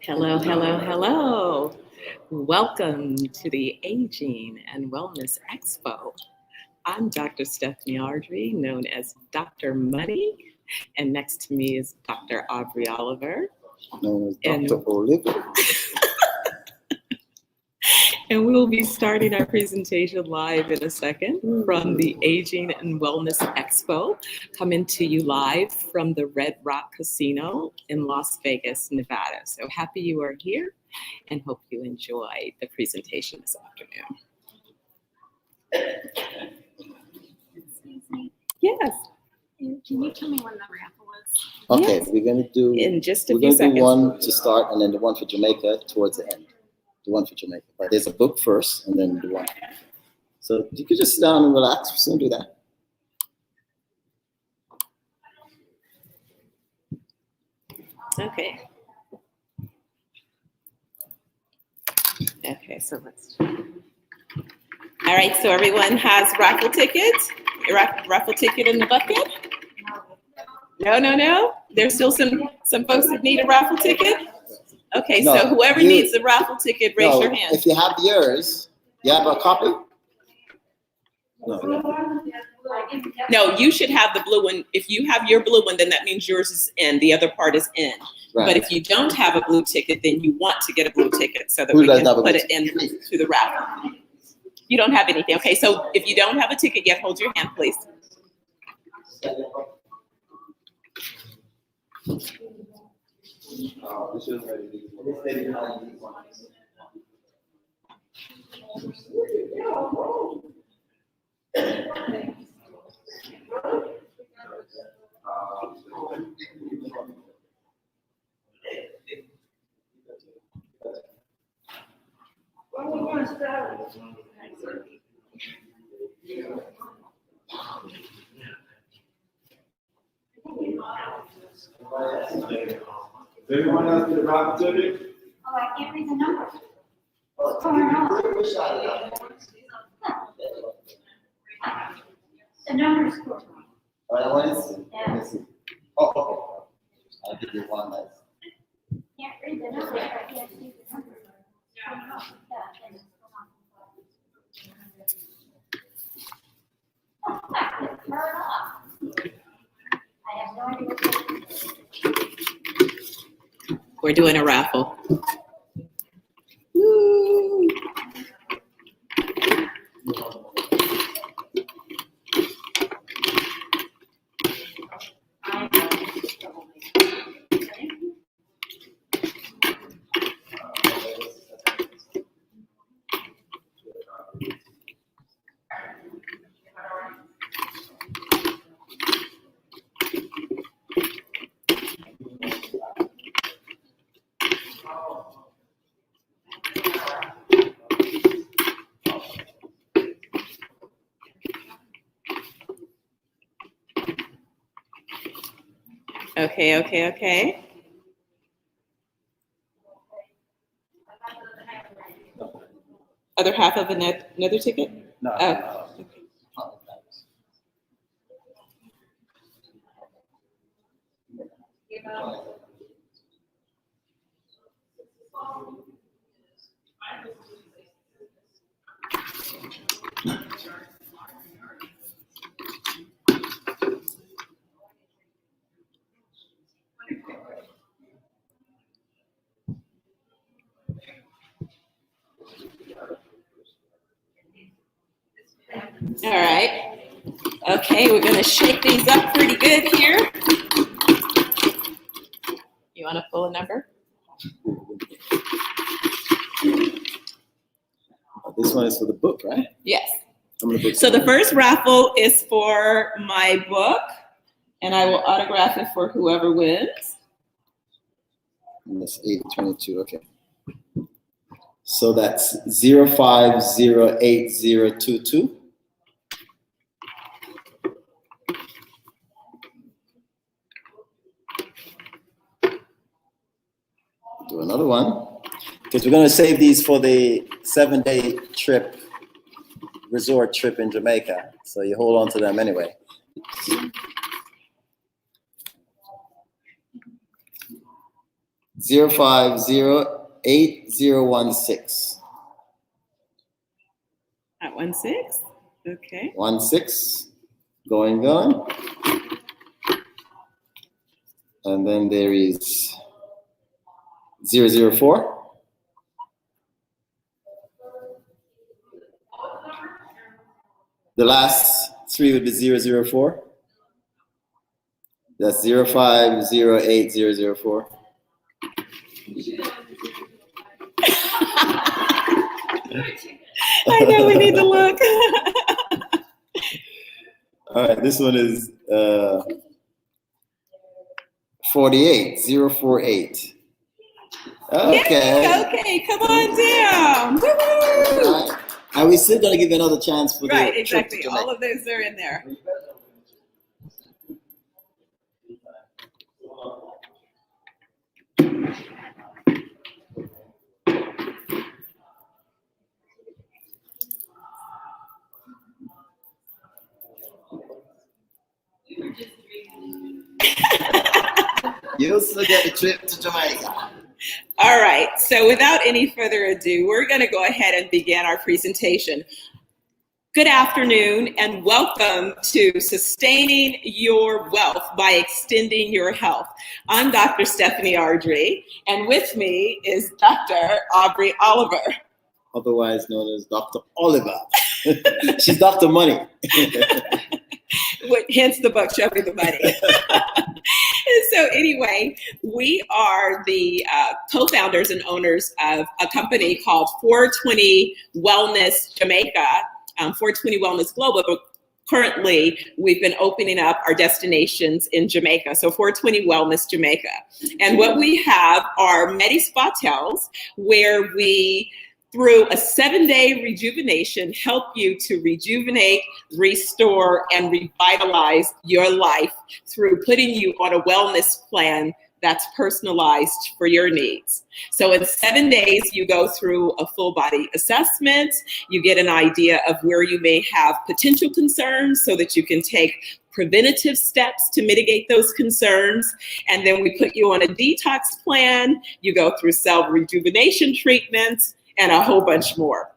Hello, hello, hello. Welcome to the Aging and Wellness Expo. I'm Dr. Stephanie Ardrey, known as Dr. Money, and next to me is Dr. Aubrey Oliver. Known as Dr. Oliver. And we'll be starting our presentation live in a second from the Aging and Wellness Expo, coming to you live from the Red Rock Casino in Las Vegas, Nevada. So happy you are here and hope you enjoy the presentation this afternoon. Excuse me. Yes. Can you tell me when the raffle is? Okay, Yes. we're gonna do In just a we're few gonna seconds. do one to start and then the one for Jamaica towards the end. The one for Jamaica. But there's a book first and then the one. So you could just sit down and relax. We're just gonna do that. Okay. Okay, so let's. All right, so everyone has raffle tickets? Raffle ticket in the bucket? No. There's still some folks that need a raffle ticket? Okay, No, so whoever needs the raffle ticket, raise your hand. If you have yours, you have a copy? No. No, you should have the blue one. If you have your blue one, then that means yours is in, the other part is in. Right. But if you don't have a blue ticket, then you want to get a blue ticket so that Who we doesn't can have a put blue it into the raffle. You don't have anything. Okay, so if you don't have a ticket yet, hold your hand, please. Everyone else get a raffle ticket? Oh, I can't read the number. What's going on? The number's cool. All right, let me see. Yeah. Let me see. Oh, okay. I'll give you one that's. Can't read the number. I can't see the number. Oh, turn off. I have no idea what to do. We're doing a raffle. Woo. Okay. Other half of another ticket? No. Oh. All right. Okay, we're gonna shake these up pretty good here. You wanna pull a number? This one is for the book, right? Yes. How many books? So the first raffle is for my book, and I will autograph it for whoever wins. And that's 822, okay. So that's 05080022. Do another one. Because we're going to save these for the 7-day trip, resort trip in Jamaica. So you hold on to them anyway. 0508016. At 16. Okay. 16. Going. And then there is 004. The last three would be 004. That's 0508004. I know we need to look. All right, this one is 48048. Okay. Yay, okay, come on down. Woo-hoo. Right. And we're still gonna give you another chance for Right, the exactly. trip to All of those are in there. You'll still get the trip to Jamaica. All right, so without any further ado, we're going to go ahead and begin our presentation. Good afternoon and welcome to Sustaining Your Wealth by Extending Your Health. I'm Dr. Stephanie Ardrey, and with me is Dr. Aubrey Oliver. Otherwise known as Dr. Oliver. She's Dr. Money. Hence the book, Show Me the Money. So anyway, we are the co-founders and owners of a company called 420 Wellness Jamaica, 420 Wellness Global, but currently we've been opening up our destinations in Jamaica, so 420 Wellness Jamaica. And what we have are Medi-Spa-Tels, where we, through a 7-day rejuvenation, help you to rejuvenate, restore, and revitalize your life through putting you on a wellness plan that's personalized for your needs. So in 7 days, you go through a full body assessment, you get an idea of where you may have potential concerns so that you can take preventative steps to mitigate those concerns. And then we put you on a detox plan, you go through cell rejuvenation treatments, and a whole bunch more.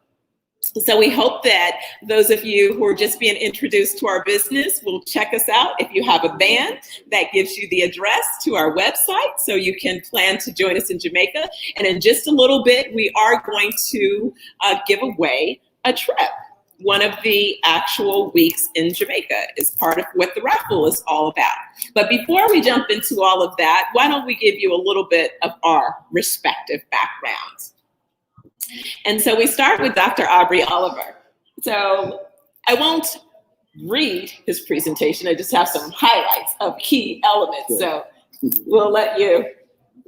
So we hope that those of you who are just being introduced to our business will check us out. If you have a band, that gives you the address to our website so you can plan to join us in Jamaica. And in just a little bit, we are going to give away a trip. One of the actual weeks in Jamaica is part of what the raffle is all about. But before we jump into all of that, why don't we give you a little bit of our respective backgrounds. And so we start with Dr. Aubrey Oliver. So I won't read his presentation. I just have some highlights of key elements. Good. So we'll let you.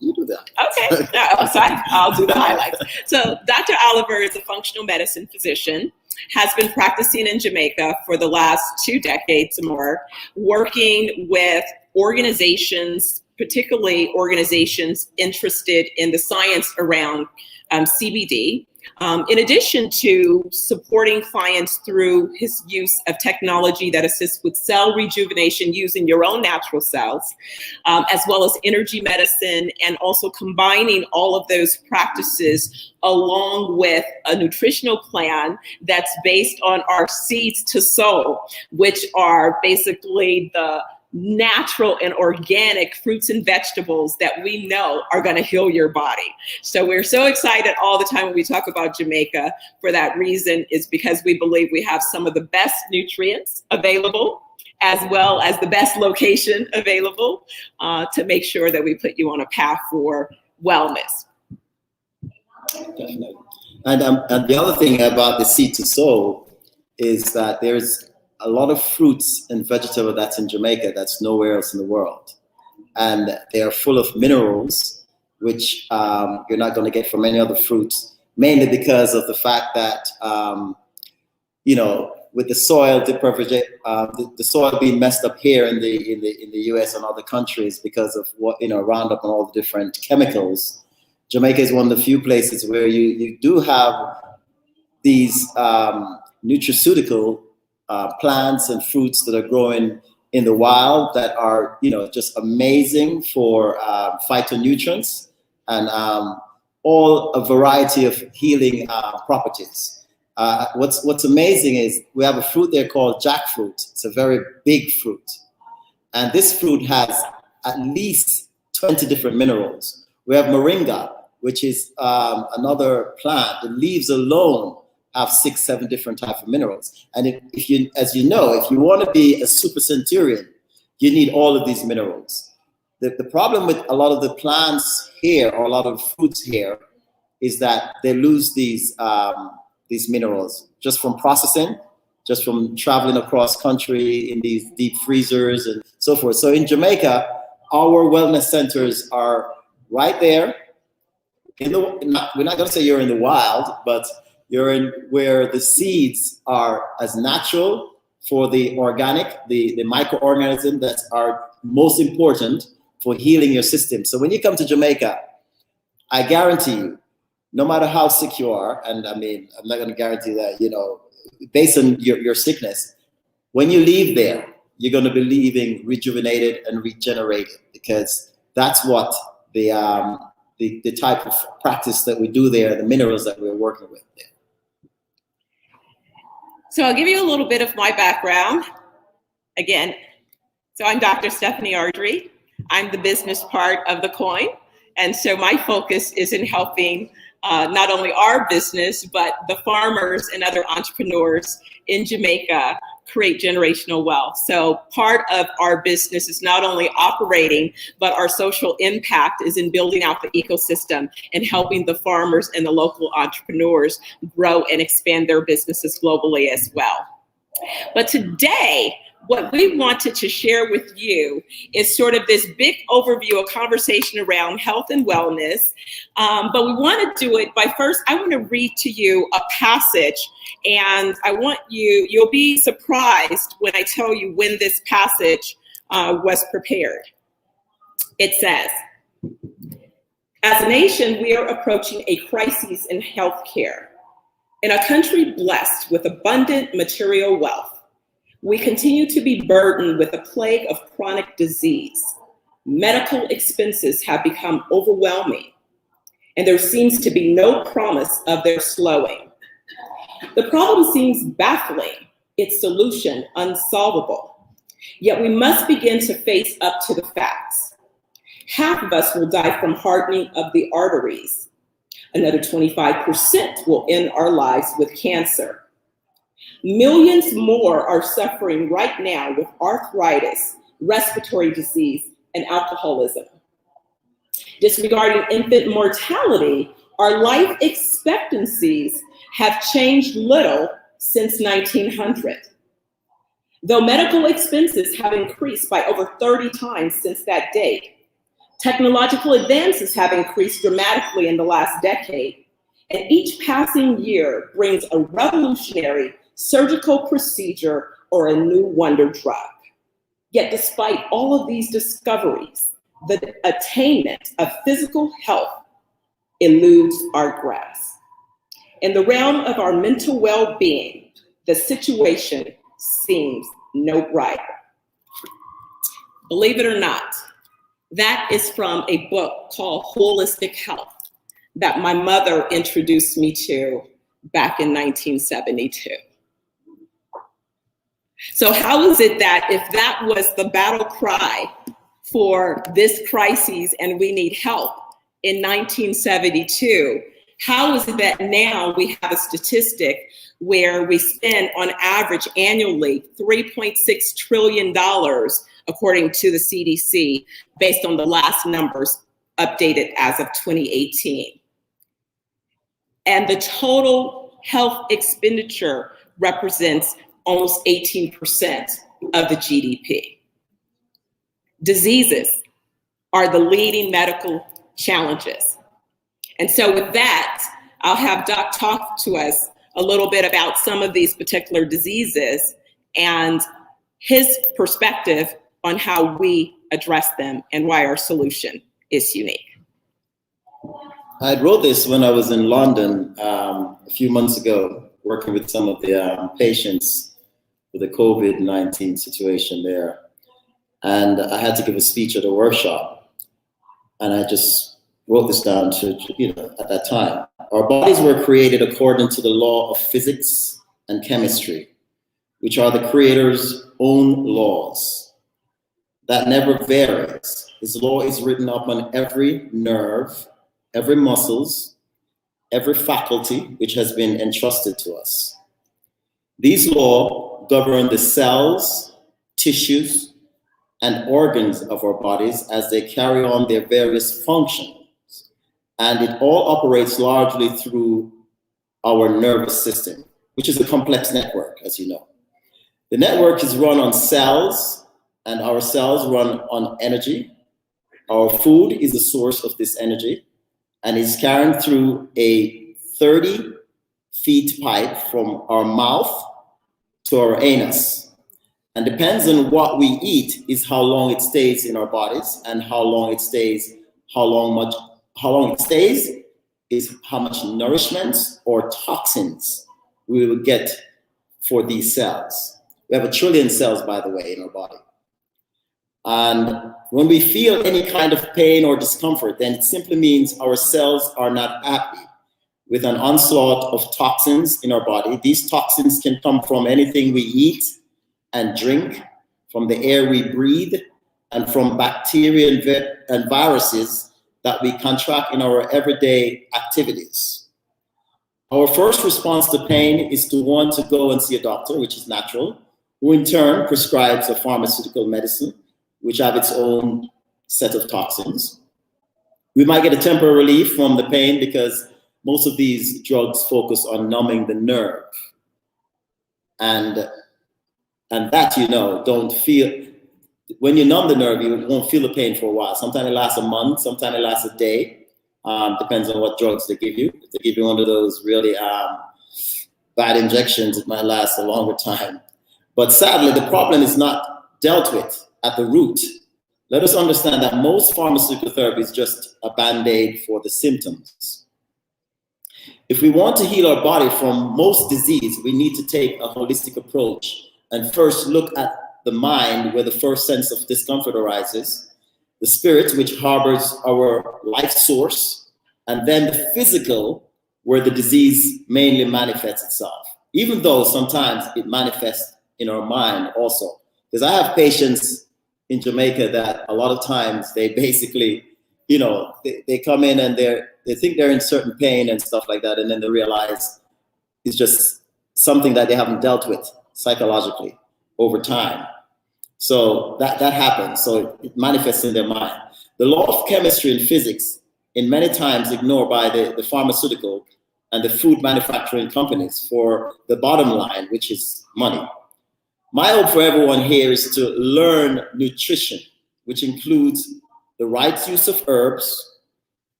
You do that. Okay, so I'll do the highlights. So Dr. Oliver is a functional medicine physician, has been practicing in Jamaica for the last 2 decades or more, working with organizations, particularly organizations interested in the science around CBD, in addition to supporting clients through his use of technology that assists with cell rejuvenation using your own natural cells, as well as energy medicine, and also combining all of those practices along with a nutritional plan that's based on our seeds to soul, which are basically the natural and organic fruits and vegetables that we know are going to heal your body. So we're so excited all the time when we talk about Jamaica. For that reason, is because we believe we have some of the best nutrients available, as well as the best location available, to make sure that we put you on a path for wellness. Definitely. And the other thing about the seed to soul is that there's a lot of fruits and vegetable that's in Jamaica that's nowhere else in the world. And they are full of minerals, which you're not going to get from any other fruits, mainly because of the fact that, with the soil the soil being messed up here in the US and other countries because of what, Roundup and all the different chemicals. Jamaica is one of the few places where you do have these nutraceutical plants and fruits that are growing in the wild that are, just amazing for phytonutrients and all a variety of healing properties. What's amazing is we have a fruit there called jackfruit. It's a very big fruit. And this fruit has at least 20 different minerals. We have moringa, which is another plant. The leaves alone have 6, 7 different types of minerals. And if you, as you know, if you want to be a super centurion, you need all of these minerals. The problem with a lot of the plants here, or a lot of fruits here, is that they lose these minerals just from processing, just from traveling across country in these deep freezers and so forth. So in Jamaica, our wellness centers are right there. We're not going to say you're in the wild, but you're in where the seeds are as natural for the organic, the microorganisms that are most important for healing your system. So when you come to Jamaica, I guarantee you, no matter how sick you are, and I mean, I'm not going to guarantee that, you know, based on your sickness, when you leave there, you're going to be leaving rejuvenated and regenerated, because that's what the type of practice that we do there, the minerals that we're working with there. So I'll give you a little bit of my background. Again, so I'm Dr. Stephanie Ardrey. I'm the business part of the coin. And so my focus is in helping not only our business, but the farmers and other entrepreneurs in Jamaica create generational wealth. So part of our business is not only operating, but our social impact is in building out the ecosystem and helping the farmers and the local entrepreneurs grow and expand their businesses globally as well. But today, what we wanted to share with you is sort of this big overview, a conversation around health and wellness. But we want to do it by first, I want to read to you a passage, and I want you'll be surprised when I tell you when this passage was prepared. It says, as a nation, we are approaching a crisis in healthcare. In a country blessed with abundant material wealth, we continue to be burdened with a plague of chronic disease. Medical expenses have become overwhelming, and there seems to be no promise of their slowing. The problem seems baffling, its solution unsolvable. Yet we must begin to face up to the facts. Half of us will die from hardening of the arteries. Another 25% will end our lives with cancer. Millions more are suffering right now with arthritis, respiratory disease, and alcoholism. Disregarding infant mortality, our life expectancies have changed little since 1900. Though medical expenses have increased by over 30 times since that date, technological advances have increased dramatically in the last decade, and each passing year brings a revolutionary surgical procedure or a new wonder drug. Yet despite all of these discoveries, the attainment of physical health eludes our grasp. In the realm of our mental well-being, the situation seems no brighter. Believe it or not, that is from a book called Holistic Health that my mother introduced me to back in 1972. So how is it that if that was the battle cry for this crisis and we need help in 1972, how is it that now we have a statistic where we spend on average annually $3.6 trillion, according to the CDC, based on the last numbers updated as of 2018. And the total health expenditure represents almost 18% of the GDP. Diseases are the leading medical challenges. And so with that, I'll have Doc talk to us a little bit about some of these particular diseases and his perspective on how we address them and why our solution is unique. I wrote this when I was in London a few months ago, working with some of the patients with the COVID-19 situation there. And I had to give a speech at a workshop. And I just wrote this down at that time. Our bodies were created according to the law of physics and chemistry, which are the Creator's own laws that never varies. His law is written upon every nerve, every muscles, every faculty which has been entrusted to us. These laws govern the cells, tissues, and organs of our bodies as they carry on their various functions. And it all operates largely through our nervous system, which is a complex network, as you know. The network is run on cells, and our cells run on energy. Our food is the source of this energy, and is carried through a 30-feet pipe from our mouth to our anus. And depends on what we eat is how long it stays in our bodies, and how long it stays is how much nourishment or toxins we will get for these cells. We have 1 trillion cells, by the way, in our body. And when we feel any kind of pain or discomfort, then it simply means our cells are not happy with an onslaught of toxins in our body. These toxins can come from anything we eat and drink, from the air we breathe, and from bacteria and viruses that we contract in our everyday activities. Our first response to pain is to want to go and see a doctor, which is natural, who in turn prescribes a pharmaceutical medicine, which have its own set of toxins. We might get a temporary relief from the pain because most of these drugs focus on numbing the nerve. And that, don't feel, when you numb the nerve, you won't feel the pain for a while. Sometimes it lasts a month, sometimes it lasts a day. Depends on what drugs they give you. If they give you one of those really bad injections, it might last a longer time. But sadly, the problem is not dealt with at the root. Let us understand that most pharmaceutical therapy is just a band-aid for the symptoms. If we want to heal our body from most disease, we need to take a holistic approach and first look at the mind, where the first sense of discomfort arises, the spirit, which harbors our life source, and then the physical, where the disease mainly manifests itself, even though sometimes it manifests in our mind also. Because I have patients in Jamaica that a lot of times they basically, they come in and they think they're in certain pain and stuff like that, and then they realize it's just something that they haven't dealt with psychologically over time. So that happens. So it manifests in their mind. The law of chemistry and physics, in many times ignored by the pharmaceutical and the food manufacturing companies for the bottom line, which is money. My hope for everyone here is to learn nutrition, which includes the right use of herbs,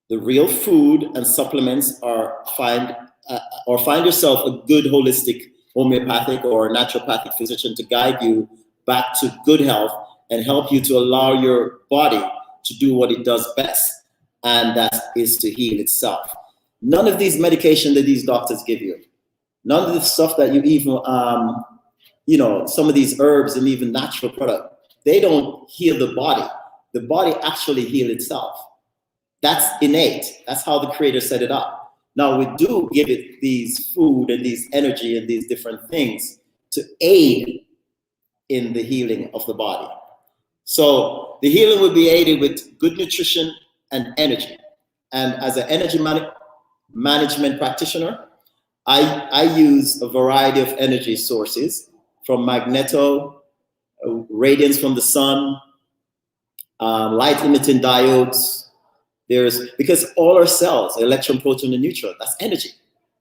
the real food and supplements, or find yourself a good holistic homeopathic or naturopathic physician to guide you back to good health and help you to allow your body to do what it does best, and that is to heal itself. None of these medication that these doctors give you, none of the stuff that you even, some of these herbs and even natural product, they don't heal the body. The body actually heals itself. That's innate. That's how the Creator set it up. Now we do give it these food and these energy and these different things to aid in the healing of the body. So the healing will be aided with good nutrition and energy. And as an energy management practitioner, I use a variety of energy sources, from magneto, radiance from the sun, light emitting diodes. Because all our cells, electron, proton, and neutron, that's energy.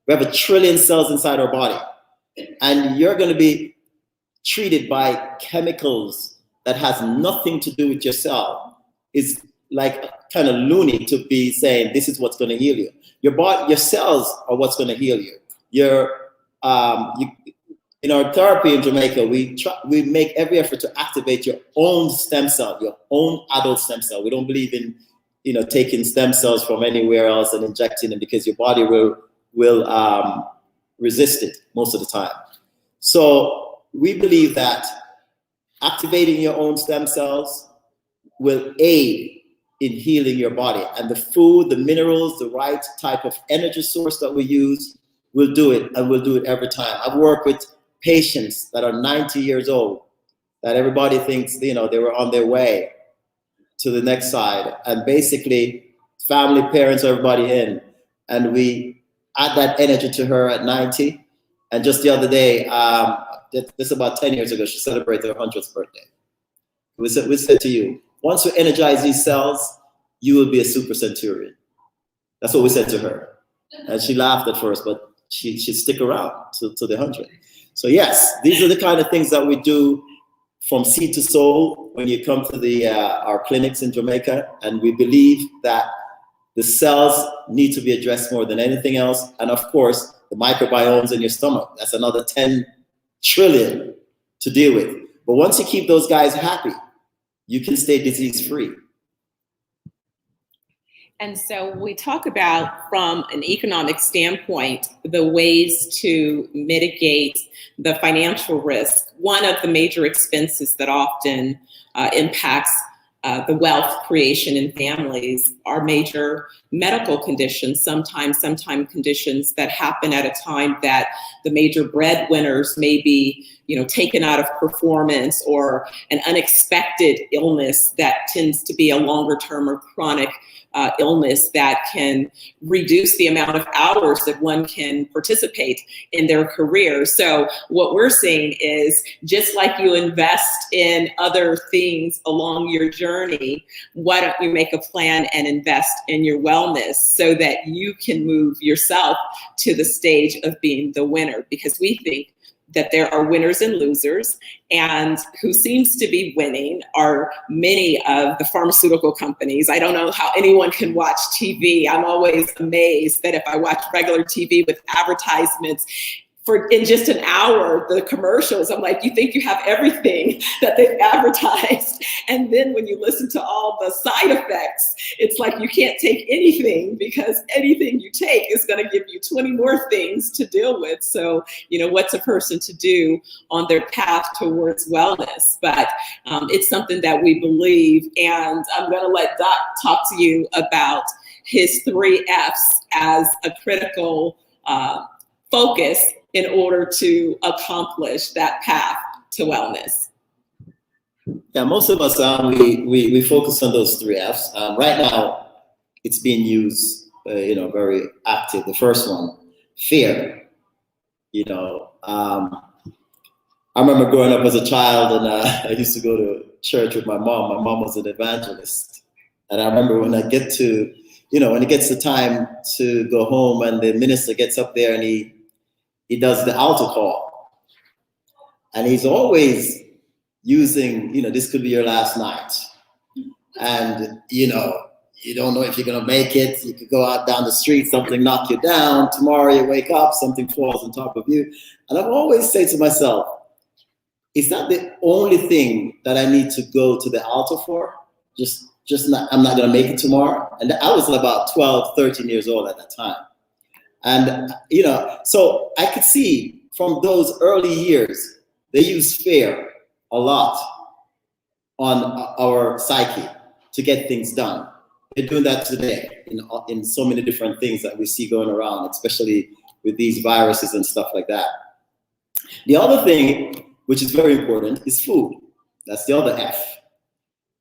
We have 1 trillion cells inside our body. And you're going to be treated by chemicals that has nothing to do with your cell. It's like kind of loony to be saying this is what's going to heal you. Your cells are what's going to heal you. In our therapy in Jamaica, we make every effort to activate your own stem cell, your own adult stem cell. We don't believe in taking stem cells from anywhere else and injecting them, because your body will resist it most of the time. So we believe that activating your own stem cells will aid in healing your body. And the food, the minerals, the right type of energy source that we use will do it, and we'll do it every time. I've worked with patients that are 90 years old that everybody thinks, they were on their way to the next side. And basically, family, parents, everybody in. And we add that energy to her at 90. And just the other day, this about 10 years ago, she celebrated her 100th birthday. We said to you, once you energize these cells, you will be a super centurion. That's what we said to her. And she laughed at first, but she'd stick around to the 100. So yes, these are the kind of things that we do from seed to soul when you come to our clinics in Jamaica. And we believe that the cells need to be addressed more than anything else. And of course, the microbiomes in your stomach, that's another 10 trillion to deal with. But once you keep those guys happy, you can stay disease-free. And so we talk about, from an economic standpoint, the ways to mitigate the financial risk. One of the major expenses that often impacts the wealth creation in families are major medical conditions, sometimes conditions that happen at a time that the major breadwinners may be, taken out of performance, or an unexpected illness that tends to be a longer term or chronic illness that can reduce the amount of hours that one can participate in their career. So what we're seeing is, just like you invest in other things along your journey, why don't you make a plan and invest in your wellness so that you can move yourself to the stage of being the winner? Because we think that there are winners and losers, and who seems to be winning are many of the pharmaceutical companies. I don't know how anyone can watch TV. I'm always amazed that if I watch regular TV with advertisements, in just an hour, the commercials, I'm like, you think you have everything that they've advertised. And then when you listen to all the side effects, it's like you can't take anything, because anything you take is going to give you 20 more things to deal with. So, what's a person to do on their path towards wellness? But it's something that we believe. And I'm going to let Doc talk to you about his 3 F's as a critical focus in order to accomplish that path to wellness. Yeah, most of us, we focus on those 3 F's. Right now, it's being used, very active. The first one, fear. I remember growing up as a child, and I used to go to church with my mom. My mom was an evangelist. And I remember when it gets the time to go home, and the minister gets up there and he does the altar call. And he's always using, this could be your last night. And, you don't know if you're going to make it. You could go out down the street, something knock you down. Tomorrow you wake up, something falls on top of you. And I've always said to myself, is that the only thing that I need to go to the altar for? I'm not going to make it tomorrow. And I was about 12, 13 years old at that time. And, so I could see from those early years, they use fear a lot on our psyche to get things done. They're doing that today in so many different things that we see going around, especially with these viruses and stuff like that. The other thing, which is very important, is food. That's the other F.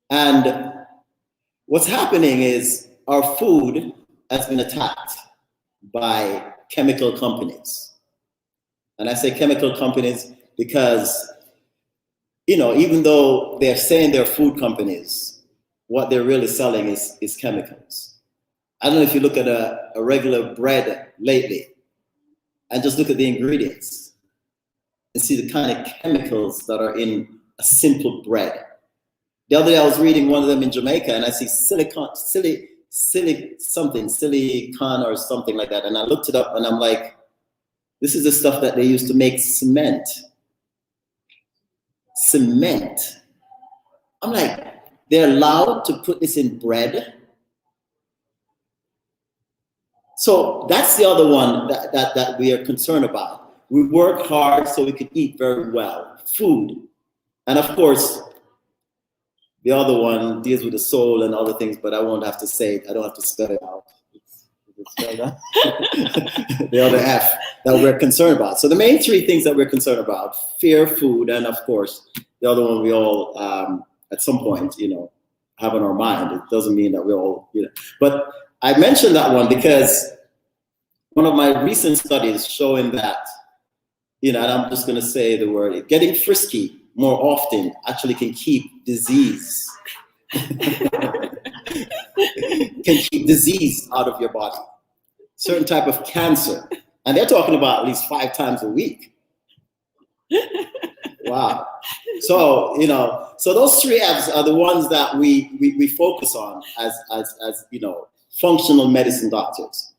And what's happening is our food has been attacked by chemical companies. And I say chemical companies because, even though they're saying they're food companies, what they're really selling is chemicals. I don't know if you look at a regular bread lately and just look at the ingredients and see the kind of chemicals that are in a simple bread. The other day I was reading one of them in Jamaica, and I see silicon or something like that. And I looked it up, and I'm like, this is the stuff that they used to make cement. Cement. I'm like, they're allowed to put this in bread? So that's the other one that we are concerned about. We work hard so we can eat very well. Food. And of course, The other one deals with the soul and other things, but I won't have to say it. I don't have to spell it out. The other F that we're concerned about. So the main three things that we're concerned about: fear, food, and of course, the other one we all, at some point, have in our mind. It doesn't mean that we're all, But I mentioned that one because one of my recent studies showing that, and I'm just going to say the word, getting frisky more often actually can keep disease. Can keep disease out of your body. Certain type of cancer. And they're talking about at least 5 times a week. Wow. So, so those 3 F's are the ones that we focus on as functional medicine doctors.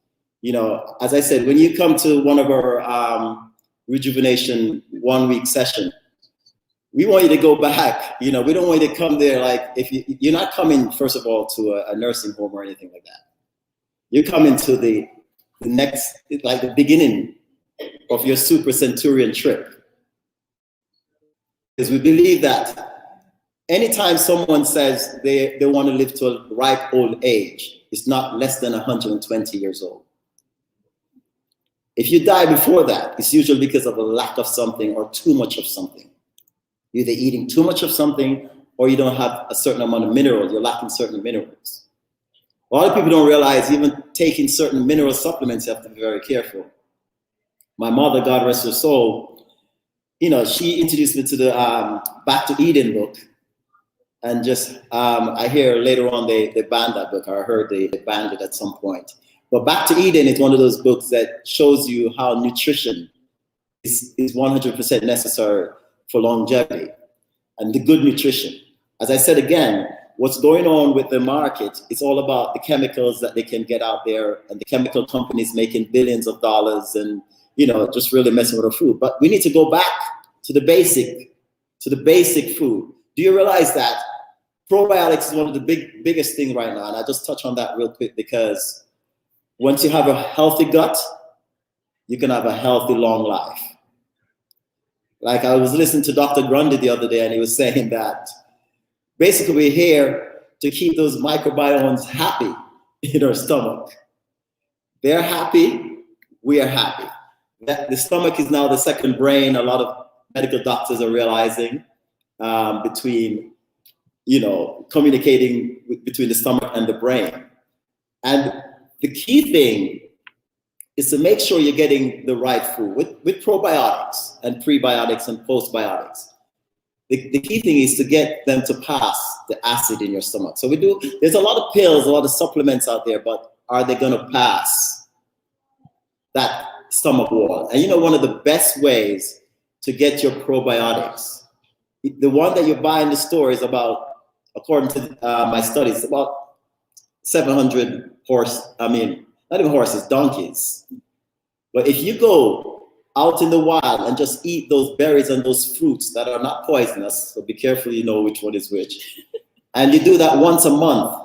As I said, when you come to one of our rejuvenation 1-week session, we want you to go back. We don't want you to come there like, if you're not coming, first of all, to a nursing home or anything like that. You're coming to the next, like the beginning of your super centurion trip. Because we believe that anytime someone says they want to live to a ripe old age, it's not less than 120 years old. If you die before that, it's usually because of a lack of something or too much of something. You're either eating too much of something or you don't have a certain amount of minerals. You're lacking certain minerals. A lot of people don't realize even taking certain mineral supplements, you have to be very careful. My mother, God rest her soul, she introduced me to the Back to Eden book. And just, I hear later on they banned that book, or I heard they banned it at some point. But Back to Eden is one of those books that shows you how nutrition is 100% necessary for longevity and the good nutrition. As I said again, what's going on with the market, it's all about the chemicals that they can get out there and the chemical companies making billions of dollars and, just really messing with our food. But we need to go back to the basic food. Do you realize that probiotics is one of the biggest things right now? And I just touch on that real quick because once you have a healthy gut, you can have a healthy long life. Like I was listening to Dr. Grundy the other day, and he was saying that basically we're here to keep those microbiomes happy in our stomach. They're happy, we are happy. The stomach is now the second brain. A lot of medical doctors are realizing between, communicating between the stomach and the brain. And the key thing is to make sure you're getting the right food with probiotics and prebiotics and postbiotics. The key thing is to get them to pass the acid in your stomach. So there's a lot of pills, a lot of supplements out there, but are they going to pass that stomach wall? And one of the best ways to get your probiotics, the one that you buy in the store is about, according to my studies, about 700 not even horses, donkeys. But if you go out in the wild and just eat those berries and those fruits that are not poisonous, so be careful, which one is which, and you do that once a month,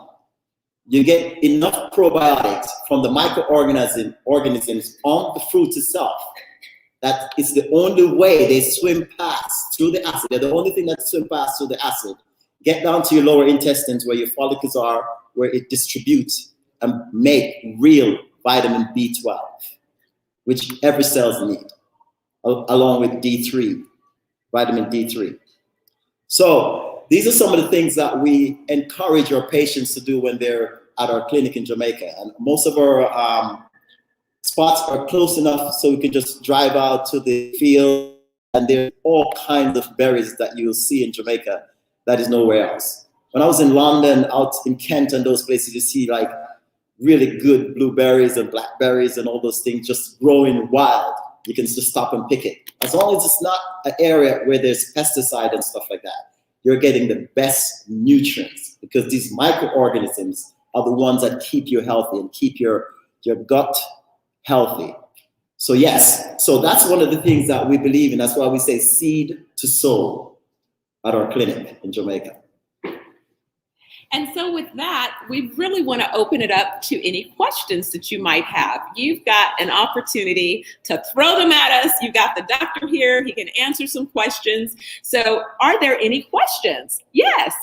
you get enough probiotics from the microorganisms on the fruit itself. That is the only way they swim past through the acid. They're the only thing that swim past through the acid. Get down to your lower intestines where your follicles are, where it distributes and make real vitamin B12, which every cells need, along with D3, vitamin D3. So these are some of the things that we encourage our patients to do when they're at our clinic in Jamaica. And most of our spots are close enough so we can just drive out to the field, and there are all kinds of berries that you'll see in Jamaica that is nowhere else. When I was in London, out in Kent and those places, you see like really good blueberries and blackberries and all those things just growing wild. You can just stop and pick it. As long as it's not an area where there's pesticide and stuff like that, you're getting the best nutrients, because these microorganisms are the ones that keep you healthy and keep your gut healthy. So yes, so that's one of the things that we believe in. That's why we say seed to soul at our clinic in Jamaica. And so with that, we really want to open it up to any questions that you might have. You've got an opportunity to throw them at us. You've got the doctor here. He can answer some questions. So are there any questions? Yes.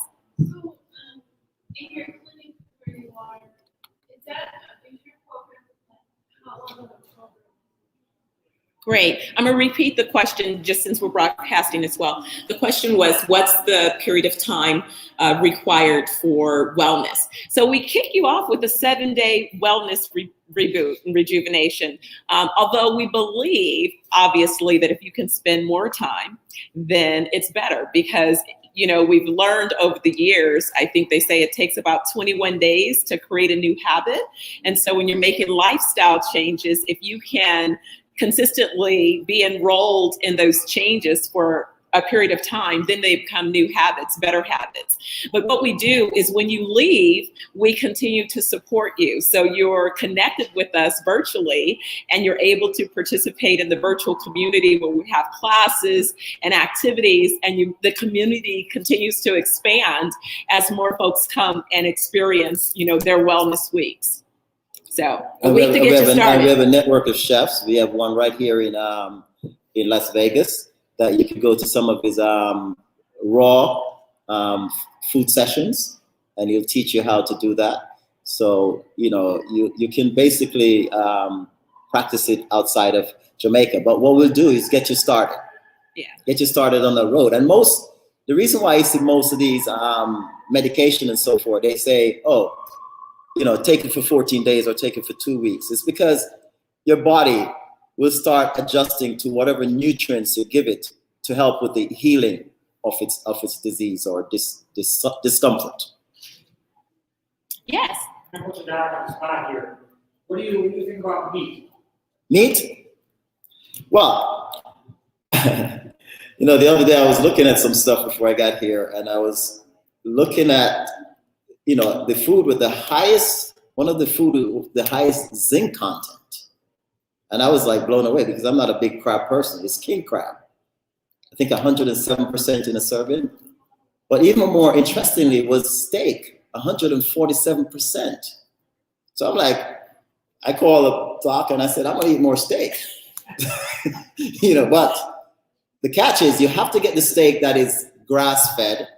So in your clinic where you are, is that a bigger program? How long of a program? Great. I'm going to repeat the question just since we're broadcasting as well. The question was, what's the period of time required for wellness? So we kick you off with a 7-day wellness reboot and rejuvenation. Although we believe, obviously, that if you can spend more time, then it's better because we've learned over the years, I think they say it takes about 21 days to create a new habit. And so when you're making lifestyle changes, if you can consistently be enrolled in those changes for a period of time, then they become new habits, better habits. But what we do is when you leave, we continue to support you. So you're connected with us virtually and you're able to participate in the virtual community where we have classes and activities, and the community continues to expand as more folks come and experience, their wellness weeks. So we to get you started. We have a network of chefs. We have one right here in Las Vegas that you can go to some of his raw food sessions, and he'll teach you how to do that. So you can basically practice it outside of Jamaica. But what we'll do is get you started. Yeah. Get you started on the road. And the reason why I see most of these medication and so forth, they say, oh, take it for 14 days or take it for 2 weeks. It's because your body will start adjusting to whatever nutrients you give it to help with the healing of its disease or discomfort. Yes. I'm going to put you down on the spot here. What do you think about meat? Meat? Well, the other day I was looking at some stuff before I got here, and I was looking at the food with the highest zinc content. And I was like blown away because I'm not a big crab person. It's king crab. I think 107% in a serving. But even more interestingly was steak, 147%. So I'm like, I call the doc and I said, I'm gonna eat more steak. But the catch is you have to get the steak that is grass-fed,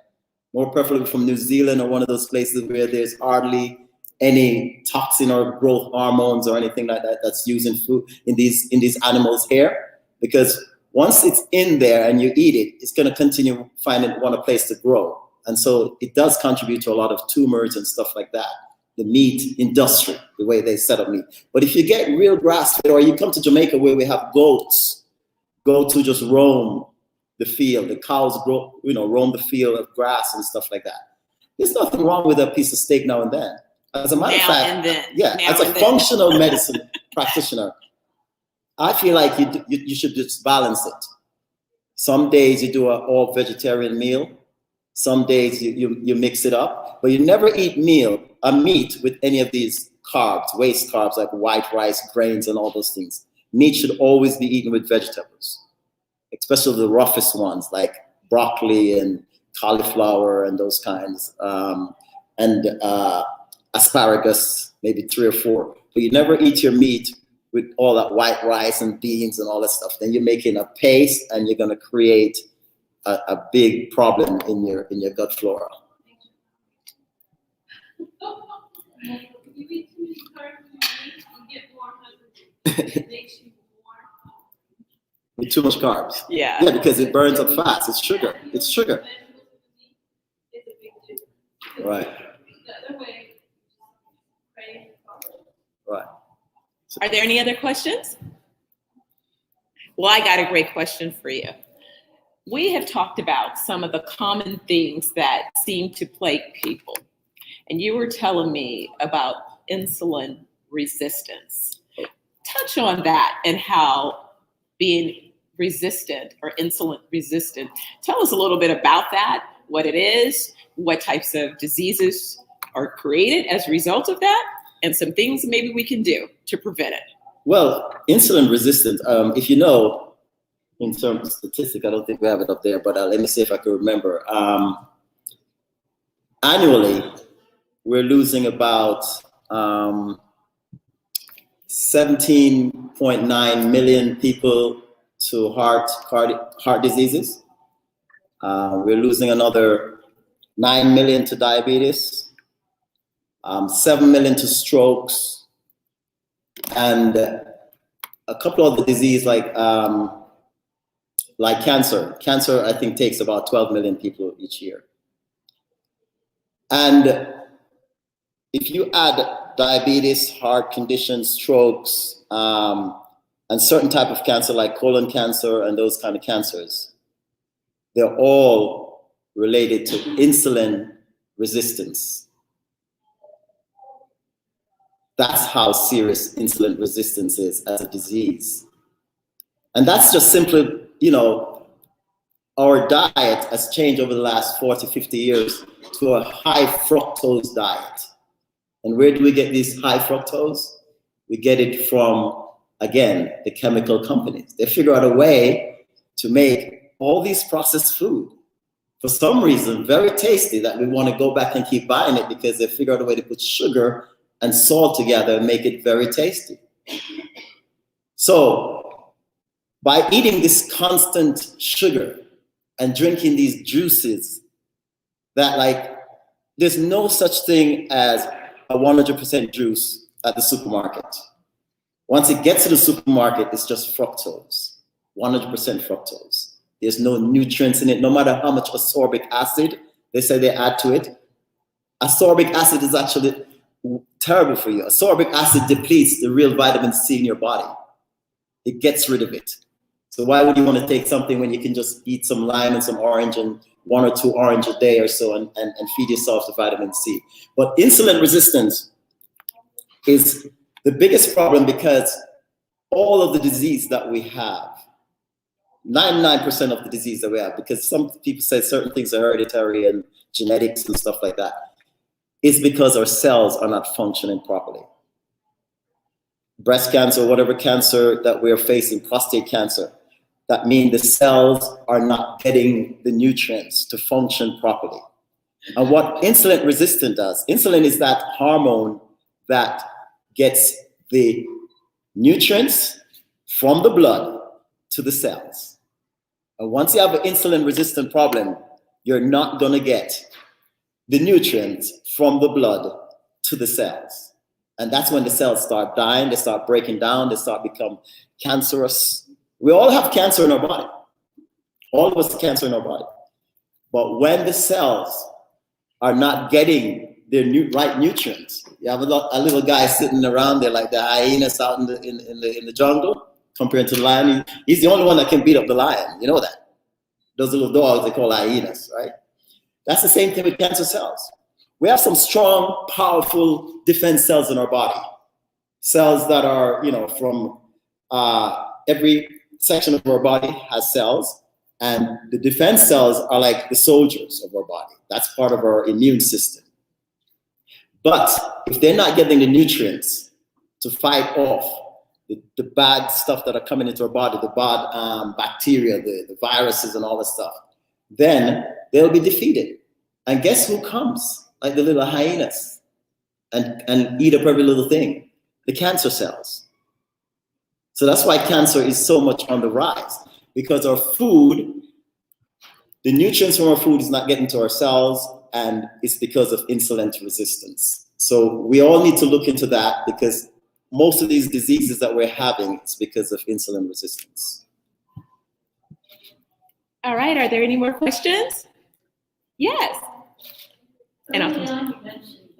more preferably from New Zealand or one of those places where there's hardly any toxin or growth hormones or anything like that that's used in food in these animals' hair. Because once it's in there and you eat it, it's going to continue finding a place to grow. And so it does contribute to a lot of tumors and stuff like that. The meat industry, the way they set up meat. But if you get real grass-fed, or you come to Jamaica where we have goats who just roam the field, the cows roam the field of grass and stuff like that. There's nothing wrong with a piece of steak now and then. As a matter of fact, as a functional medicine practitioner, I feel like you should just balance it. Some days you do an all vegetarian meal. Some days you mix it up, but you never eat meat with any of these carbs, waste carbs like white rice, grains, and all those things. Meat should always be eaten with vegetables, especially the roughest ones like broccoli and cauliflower and those kinds, and asparagus, maybe 3 or 4. But you never eat your meat with all that white rice and beans and all that stuff. Then you're making a paste, and you're going to create a big problem in your gut flora. If you eat too many carbs in your meat, you get more hungry. It makes you more. With too much carbs. Yeah. Yeah, because it burns up fast. It's sugar. It's sugar. It's a big deal. Right. The other way, crave Right. Are there any other questions? Well, I got a great question for you. We have talked about some of the common things that seem to plague people. And you were telling me about insulin resistance. Touch on that and how being resistant or insulin resistant. Tell us a little bit about that, what it is, what types of diseases are created as a result of that, and some things maybe we can do to prevent it. Well, insulin resistant, if you know, in terms of statistics, I don't think we have it up there, but let me see if I can remember. Annually, we're losing about 17.9 million people to heart diseases. We're losing another 9 million to diabetes, 7 million to strokes, and a couple of the disease like cancer. Cancer, I think, takes about 12 million people each year. And if you add diabetes, heart conditions, strokes, and certain type of cancer like colon cancer and those kind of cancers, they're all related to insulin resistance. That's how serious insulin resistance is as a disease. And that's just simply, you know, our diet has changed over the last 40, 50 years to a high fructose diet. And where do we get this high fructose? We get it from, again, the chemical companies. They figure out a way to make all these processed food, for some reason, very tasty, that we want to go back and keep buying it because they figure out a way to put sugar and salt together and make it very tasty. So by eating this constant sugar and drinking these juices, that like, there's no such thing as a 100% juice at the supermarket. Once it gets to the supermarket, it's just fructose, 100% fructose. There's no nutrients in it, no matter how much ascorbic acid they say they add to it. Ascorbic acid is actually terrible for you. Ascorbic acid depletes the real vitamin C in your body. It gets rid of it. So why would you want to take something when you can just eat some lime and some orange and 1 or 2 orange a day or so and feed yourself the vitamin C? But insulin resistance is the biggest problem because all of the disease that we have, 99% of the disease that we have, because some people say certain things are hereditary and genetics and stuff like that, is because our cells are not functioning properly. Breast cancer, whatever cancer that we're facing, prostate cancer, that means the cells are not getting the nutrients to function properly. And what insulin resistant does, insulin is that hormone that gets the nutrients from the blood to the cells. And once you have an insulin resistant problem, you're not gonna get the nutrients from the blood to the cells. And that's when the cells start dying, they start breaking down, they start become cancerous. We all have cancer in our body. All of us have cancer in our body. But when the cells are not getting their right nutrients, you have a little guy sitting around there like the hyenas out in the jungle compared to the lion. He's the only one that can beat up the lion. You know that. Those little dogs they call hyenas, right? That's the same thing with cancer cells. We have some strong, powerful defense cells in our body. Cells that are, you know, from every section of our body has cells, and the defense cells are like the soldiers of our body. That's part of our immune system. But if they're not getting the nutrients to fight off the bad stuff that are coming into our body, the bad bacteria, the viruses and all that stuff, then they'll be defeated. And guess who comes? Like the little hyenas and eat up every little thing, the cancer cells. So that's why cancer is so much on the rise, because our food, the nutrients from our food is not getting to our cells, and it's because of insulin resistance. So we all need to look into that, because most of these diseases that we're having is because of insulin resistance. All right, are there any more questions? Yes. And I'll Early on, you mentioned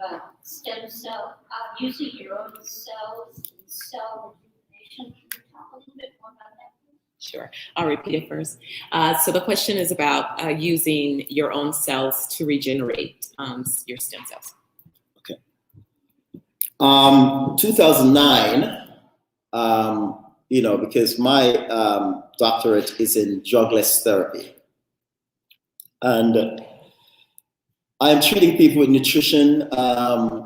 stem cell, using your own cells and cell rejuvenation. Can you talk a little bit more about that? Sure, I'll repeat it first. So the question is about using your own cells to regenerate your stem cells. Okay. 2009, you know, because my doctorate is in drugless therapy. And I'm treating people with nutrition,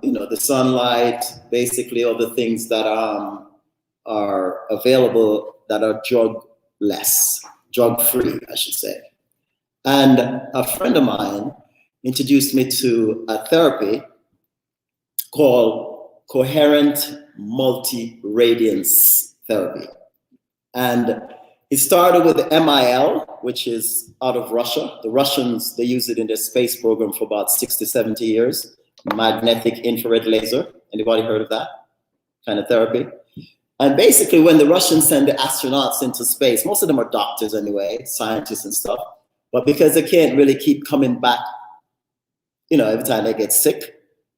you know, the sunlight, basically all the things that are available that are drug-free, I should say. And a friend of mine introduced me to a therapy called coherent multi-radiance therapy. And it started with the MIL, which is out of Russia. The Russians, they use it in their space program for about 60, 70 years. magnetic infrared laser. Anybody heard of that kind of therapy? And basically, when the Russians send the astronauts into space, most of them are doctors anyway, scientists and stuff. But because they can't really keep coming back, every time they get sick,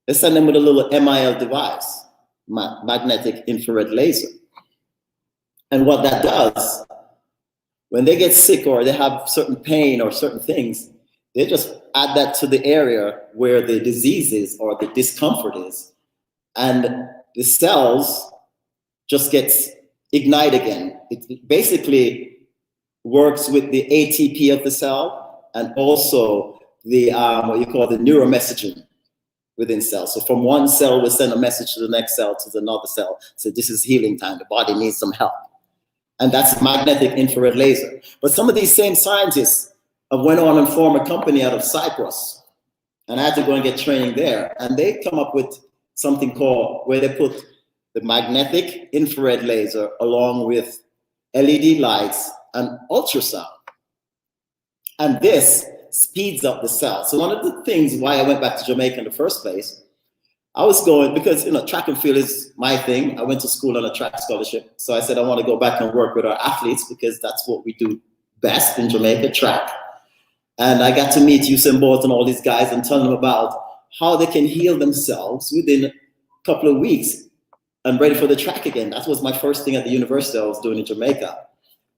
they send them with a little MIL device, magnetic infrared laser. And what that does, when they get sick or they have certain pain or certain things, they just add that to the area where the disease is or the discomfort is. And the cells just gets ignite again. It basically works with the ATP of the cell and also the what you call the neuromessaging within cells. So from one cell, we send a message to the next cell, to another cell. So this is healing time. The body needs some help. And that's magnetic infrared laser. But some of these same scientists have went on and formed a company out of Cyprus. And I had to go and get training there. And they come up with something called, where they put the magnetic infrared laser along with LED lights and ultrasound. And this speeds up the cell. So one of the things why I went back to Jamaica in the first place, I was going, because track and field is my thing. I went to school on a track scholarship. So I said, I want to go back and work with our athletes because that's what we do best in Jamaica, track. And I got to meet Usain Bolt and all these guys and tell them about how they can heal themselves within a couple of weeks and ready for the track again. That was my first thing at the university I was doing in Jamaica.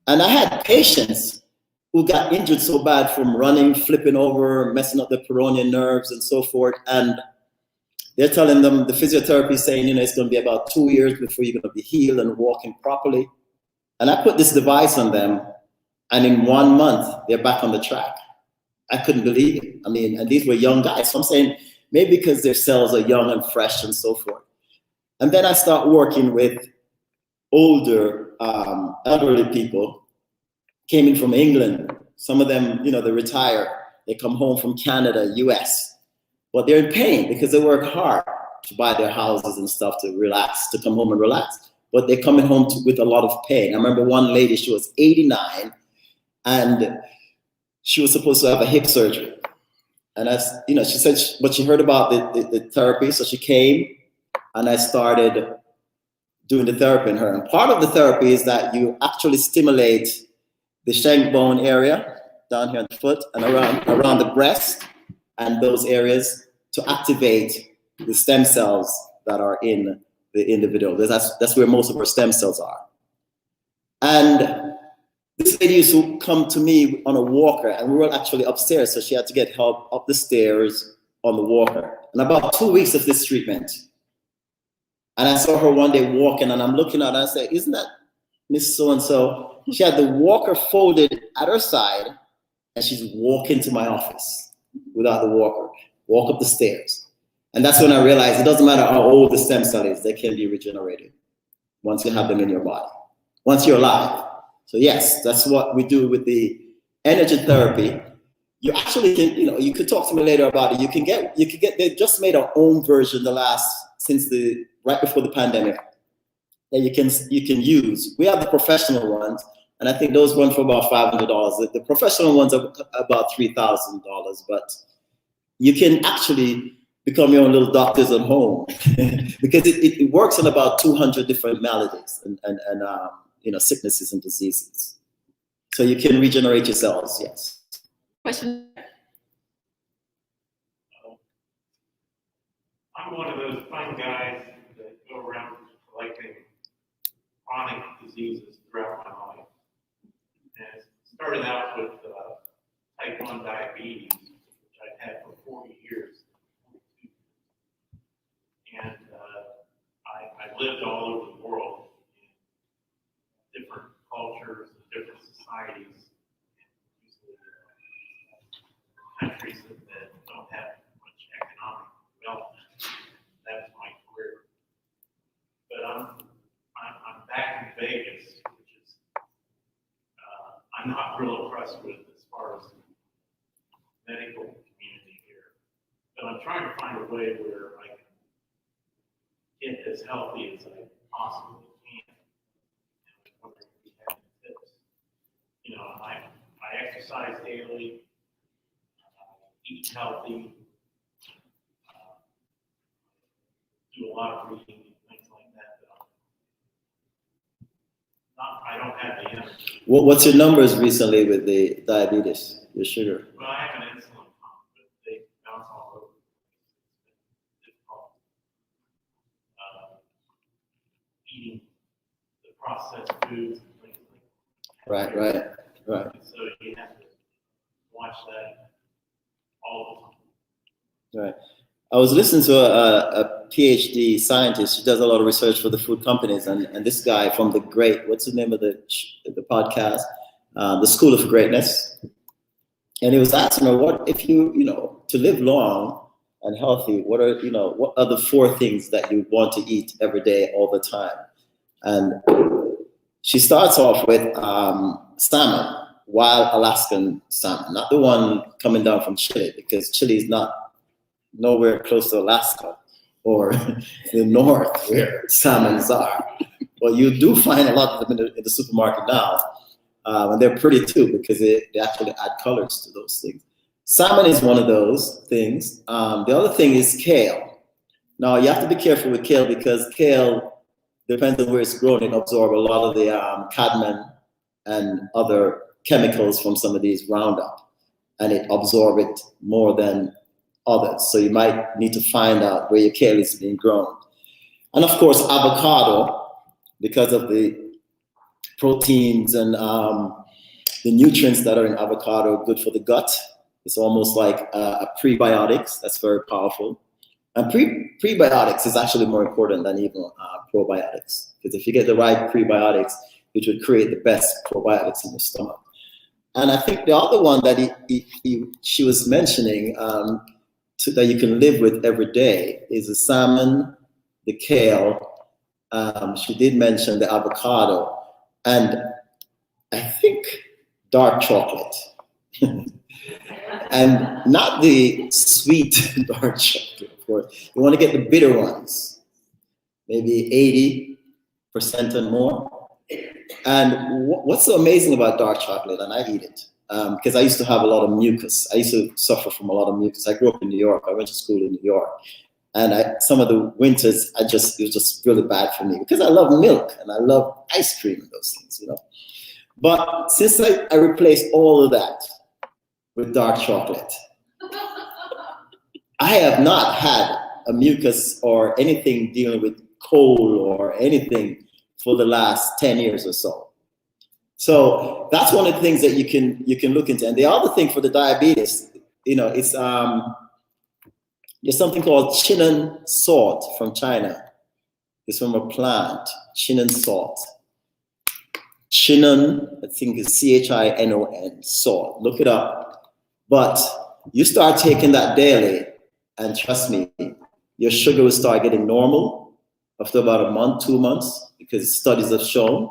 And I had patients who got injured so bad from running, flipping over, messing up their peroneal nerves and so forth. And they're telling them, the physiotherapy is saying, it's going to be about 2 years before you're going to be healed and walking properly. And I put this device on them, and in 1 month, they're back on the track. I couldn't believe it. And these were young guys. So I'm saying, maybe because their cells are young and fresh and so forth. And then I start working with older, elderly people, came in from England. Some of them, they retire. They come home from Canada, US. But they're in pain because they work hard to buy their houses and stuff to relax, to come home and relax. But they're coming home with a lot of pain. I remember one lady, she was 89, and she was supposed to have a hip surgery. And she said, but she heard about the therapy, so she came, and I started doing the therapy in her. And part of the therapy is that you actually stimulate the shank bone area down here on the foot and around the breast and those areas to activate the stem cells that are in the individual. That's where most of our stem cells are. And this lady used to come to me on a walker, and we were actually upstairs, so she had to get help up the stairs on the walker. And about 2 weeks of this treatment, and I saw her one day walking, and I'm looking at her, and I said, isn't that Miss So-and-so? She had the walker folded at her side, and she's walking to my office without the walker, walk up the stairs. And that's when I realized it doesn't matter how old the stem cell is, they can be regenerated once you have them in your body, once you're alive. So yes, that's what we do with the energy therapy. You actually can, you could talk to me later about it. You can get, they just made our own version right before the pandemic that you can use. We have the professional ones, and I think those run for about $500. The professional ones are about $3,000, but you can actually become your own little doctors at home because it works on about 200 different maladies and sicknesses and diseases. So you can regenerate your cells, yes. Question? I'm one of those fun guys that go around collecting chronic diseases throughout my life. And it started out with type 1 diabetes, which I've had for 40 years. And I lived all over the world in different cultures and different societies, and usually countries that don't have much economic development. That's my career. But I'm back in Vegas, which is I'm not real impressed with as far as the medical community here. But I'm trying to find a way where I can get as healthy as I possibly can. And I wonder if you have any tips. I exercise daily, eat healthy, a lot of reading and things like that. I don't have the energy. What's your numbers recently with the diabetes, your sugar? Well, I have an insulin pump, but they bounce all over. It's difficult. Eating the processed foods and things like that. Right. So you have to watch that all the time. Right. I was listening to a PhD scientist. She does a lot of research for the food companies, and this guy from the great, what's the name of the podcast? The School of Greatness. And he was asking her, what if to live long and healthy, what are the 4 things that you want to eat every day, all the time? And she starts off with salmon, wild Alaskan salmon, not the one coming down from Chile, because Chile is nowhere close to Alaska or the north where salmons are. But you do find a lot of them in the supermarket now. And they're pretty too, because they actually add colors to those things. Salmon is one of those things. The other thing is kale. Now, you have to be careful with kale, because kale, depends on where it's grown, it absorbs a lot of the cadmium and other chemicals from some of these Roundup, and it absorbs it more than others. So you might need to find out where your kale is being grown. And of course, avocado, because of the proteins and the nutrients that are in avocado, good for the gut. It's almost like a prebiotics. That's very powerful. And prebiotics is actually more important than even probiotics, because if you get the right prebiotics, it would create the best probiotics in your stomach. And I think the other one that she was mentioning that you can live with every day is the salmon, the kale. She did mention the avocado, and I think dark chocolate. And not the sweet dark chocolate, of course. You want to get the bitter ones, maybe 80% and more. And what's so amazing about dark chocolate, and I eat it, because I used to have a lot of mucus. I used to suffer from a lot of mucus. I grew up in New York. I went to school in New York. And some of the winters, it was just really bad for me, because I love milk and I love ice cream and those things, But since I replaced all of that with dark chocolate, I have not had a mucus or anything dealing with cold or anything for the last 10 years or so. So that's one of the things that you can look into. And the other thing for the diabetes, it's there's something called Chinon salt from China. It's from a plant, Chinon salt. Chinon, I think is CHINON, salt. Look it up. But you start taking that daily, and trust me, your sugar will start getting normal after about a month, 2 months, because studies have shown.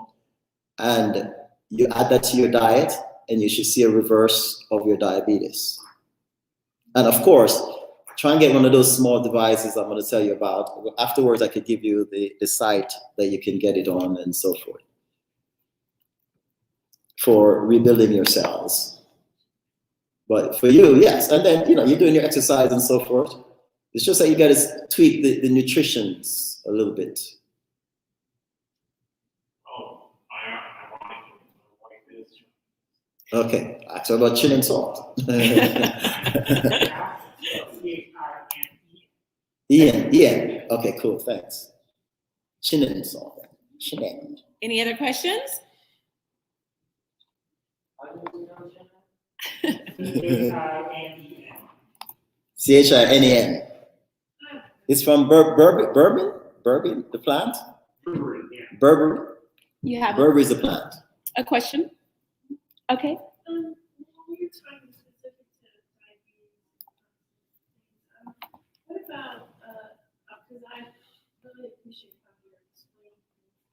And you add that to your diet, and you should see a reverse of your diabetes. And of course, try and get one of those small devices I'm going to tell you about. Afterwards, I could give you the site that you can get it on and so forth for rebuilding your cells. But for you, yes. And then, you're doing your exercise and so forth. It's just that you got to tweak the nutritions a little bit. Oh, I like this. Okay, I talk about chin and salt. Ian. Okay, cool, thanks. Chin and salt. Chin. Any other questions? CHINEN. It's from Bourbon, the plant? Brewery, yeah. Burberry. You have Burberry is a plant. a question? Okay. When you're talking specific to diabetes, what about, because I really appreciate how you're explaining things.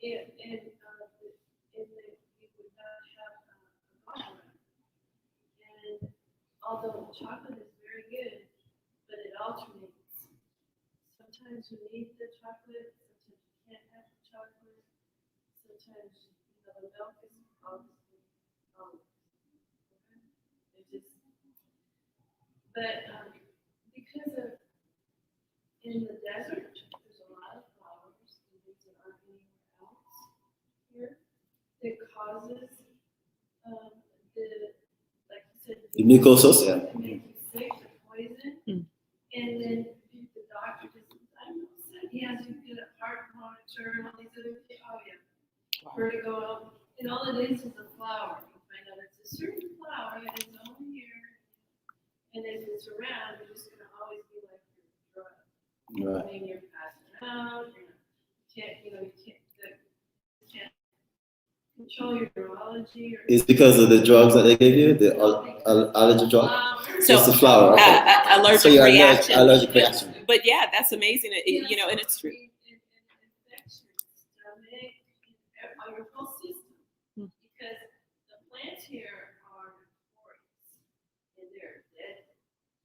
And that you would not have a chocolate. And although chocolate is very good, but it alternates. Sometimes you need the chocolate, sometimes you can't have the chocolate. Sometimes, the milk is obviously, it just, but, because of, in the desert, The mucosa, yeah. It makes you sick or poison. Mm. And then the doctor just, I don't know, he has you get a heart monitor and all these other things. Oh, yeah. Vertigo. And all it is a flower. You find out it's a certain flower and it's over here. And if it's around, you're just going to always be like your drug. Right. I mean, you're passing out. You can't control your neurology. Or It's because of the drugs that they give you, the allergy drug. So, It's the flower. Okay. Allergic So you're reaction. allergic reaction. But yeah, that's amazing. You know, and it's true. Infection, stomach, and your whole system. Hmm. Because the plants here are notorious and they're deadly.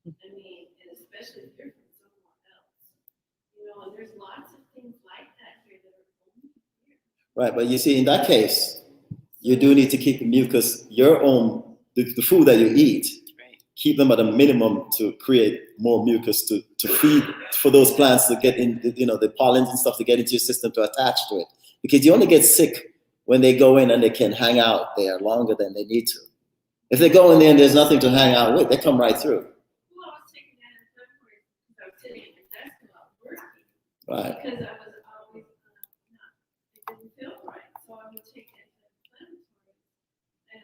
I mean, and especially if they're from someone else. You know, and there's lots of things like that here that are only here. Right, but you see, in that case, you do need to keep the mucus, your own, the food that you eat, Right. keep them at a minimum to create more mucus to feed for those plants to get in, the pollens and stuff to get into your system to attach to it. Because you only get sick when they go in and they can hang out there longer than they need to. If they go in there and there's nothing to hang out with, they come right through. Well, I was taking anti-inflammatory because I was sitting at the desk and I was working. Right. Because I was always it didn't feel right. So I would take anti-inflammatory. And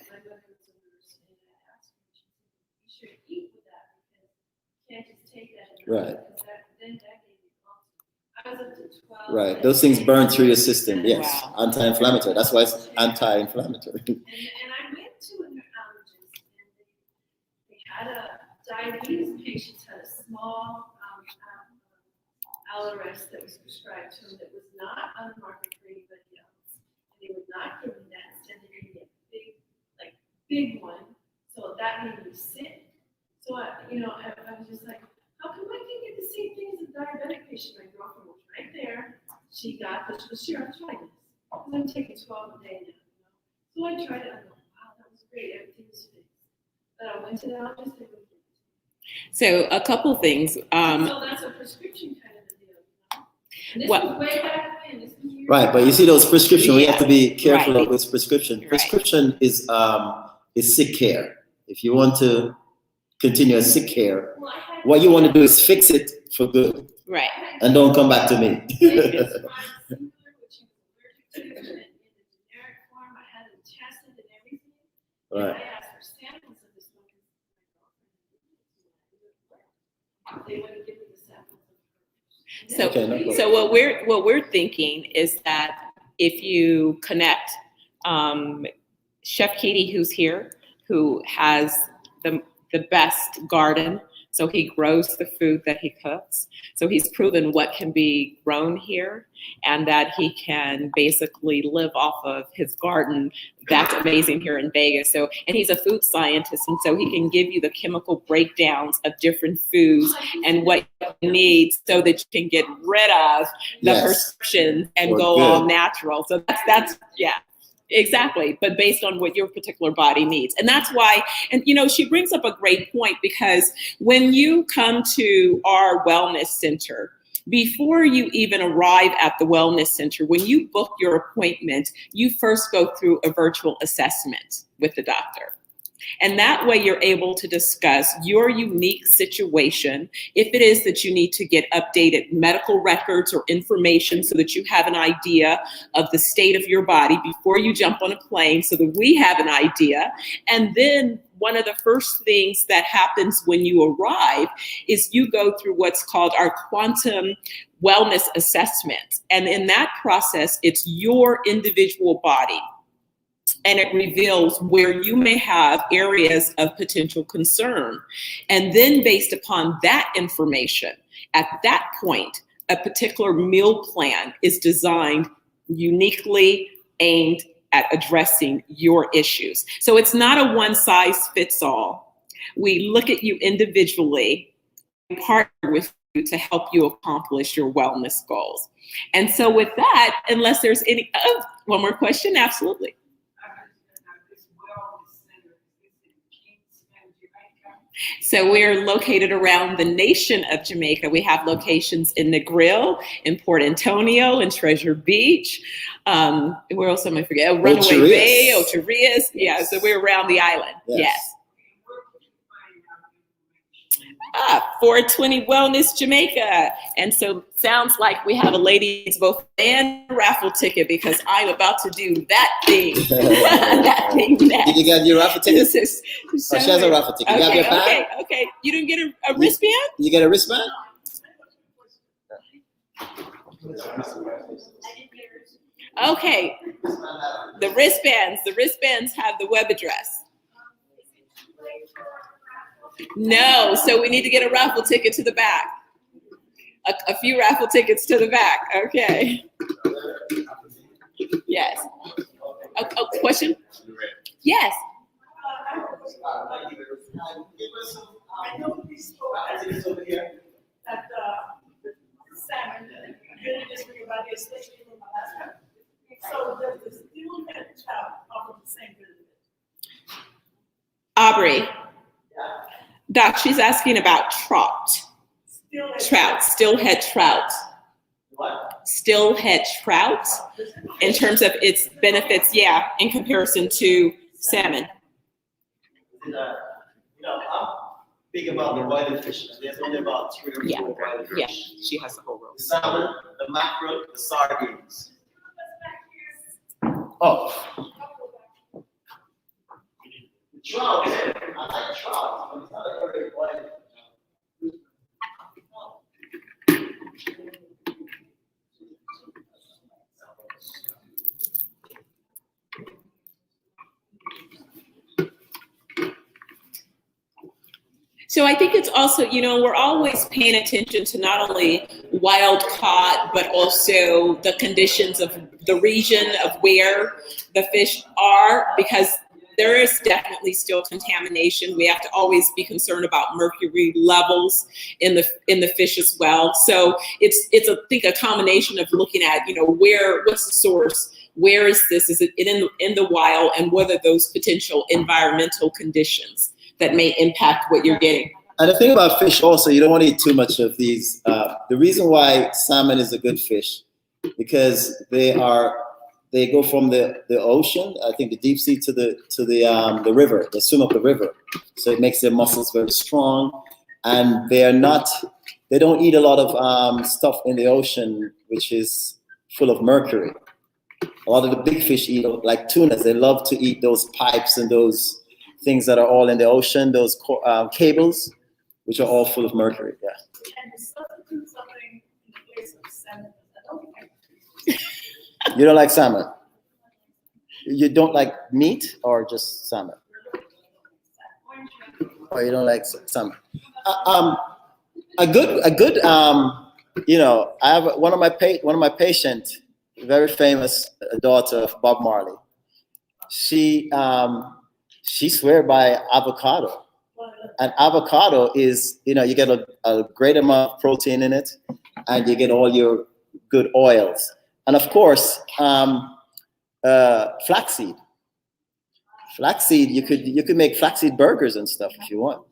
my mother was a nurse and I asked her, she said, you should eat with that because you can't just take that. Right. Because then that gave me ulcer. I was up to 12. Right. Those things burn through your system. Yes. Wow. Anti-inflammatory. That's why it's anti-inflammatory. And I went to a neurologist and they had a diabetes patient had a small Allerest that was prescribed to him that was not on the market for anybody else. And they would not give me that. Instead, they gave me a big one. So that made me sick. So I was just like, how come I can get the same thing as a diabetic patient? My girlfriend was right there. She got this, but sure, I'll try this. Because I'm taking 12 a day now. So I tried it. I thought, wow, that was great. Everything was fixed. But I went to the allergist. They wouldn't give it to me. So a couple things. So that's a prescription kind of a deal. And this was way back when. This was years Right, but you see those prescription, we have to be careful Right. of this prescription. Right. Prescription is sick care. If you want to continue as sick care, Well, I had what you want to do is fix it for good Right. and don't come back to me. which he was allergic to, and in the generic form, I had them tested and everything. And Right. I asked for samples of this one because they wouldn't give me the samples of So, Okay, no problem. so what we're thinking is that if you connect Chef Katie, who's here, who has the best garden, so he grows the food that he cooks. So he's proven what can be grown here, and that he can basically live off of his garden. That's amazing here in Vegas. So, and he's a food scientist, and so he can give you the chemical breakdowns of different foods and what you need so that you can get rid of the Yes. prescriptions and For go good. all natural. So that's yeah. Exactly, but based on what your particular body needs. And that's why, and she brings up a great point, because when you come to our wellness center, before you even arrive at the wellness center, when you book your appointment, you first go through a virtual assessment with the doctor. And that way you're able to discuss your unique situation. If it is that you need to get updated medical records or information so that you have an idea of the state of your body before you jump on a plane, so that we have an idea. And then one of the first things that happens when you arrive is you go through what's called our quantum wellness assessment. And in that process, it's your individual body. And it reveals where you may have areas of potential concern. And then based upon that information, at that point, a particular meal plan is designed uniquely aimed at addressing your issues. So it's not a one size fits all. We look at you individually and partner with you to help you accomplish your wellness goals. And so with that, unless there's any, one more question, absolutely. So we're located around the nation of Jamaica. We have locations in Negril, in Port Antonio, in Treasure Beach. Where else am I forgetting? Runaway Bay, Ocho Rios. Yeah, so we're around the island. Yes. 420 Wellness Jamaica. And so sounds like we have a ladies both and raffle ticket because I'm about to do that thing. That thing next. Did you get your raffle ticket? This is so She has a raffle ticket. You have your bag? Okay. You didn't get a wristband? You get a wristband? Okay. The wristbands have the web address. No, so we need to get a raffle ticket to the back. A few raffle tickets to the back. Okay. Yes. A question? Yes. I know we spoke at salmon, really just think about it, especially from Alaska. So does the steelhead trout offer the same benefit? Aubrey. Doc, she's asking about trout. Steelhead trout. What? Steelhead trout in terms of its benefits, yeah, in comparison to salmon. I'm big about the wild fish. There's only about 3 or 4 wild fish. Yeah, she has the whole row. The salmon, the mackerel, the sardines. Oh. Trout. I like trout. It's not a very wild. So I think it's also, we're always paying attention to not only wild caught, but also the conditions of the region of where the fish are, because there is definitely still contamination. We have to always be concerned about mercury levels in the fish as well. So it's I think a combination of looking at, what's the source? Where is this? Is it in the wild? And what are those potential environmental conditions that may impact what you're getting? And the thing about fish also, you don't want to eat too much of these. The reason why salmon is a good fish, because they go from the ocean, I think the deep sea, to the river. They swim up the river, so it makes their muscles very strong. And they don't eat a lot of stuff in the ocean which is full of mercury. A lot of the big fish eat, like tunas. They love to eat those pipes and those things that are all in the ocean, those cables, which are all full of mercury. Yeah. And to substitute something in the place of salmon, I don't think. You don't like salmon? You don't like meat or just salmon? Or you don't like salmon? A good. I have one of my patients, very famous daughter of Bob Marley. She swear by avocado, and avocado is, you get a great amount of protein in it, and you get all your good oils. And of course, flaxseed. Flaxseed, you could make flaxseed burgers and stuff if you want.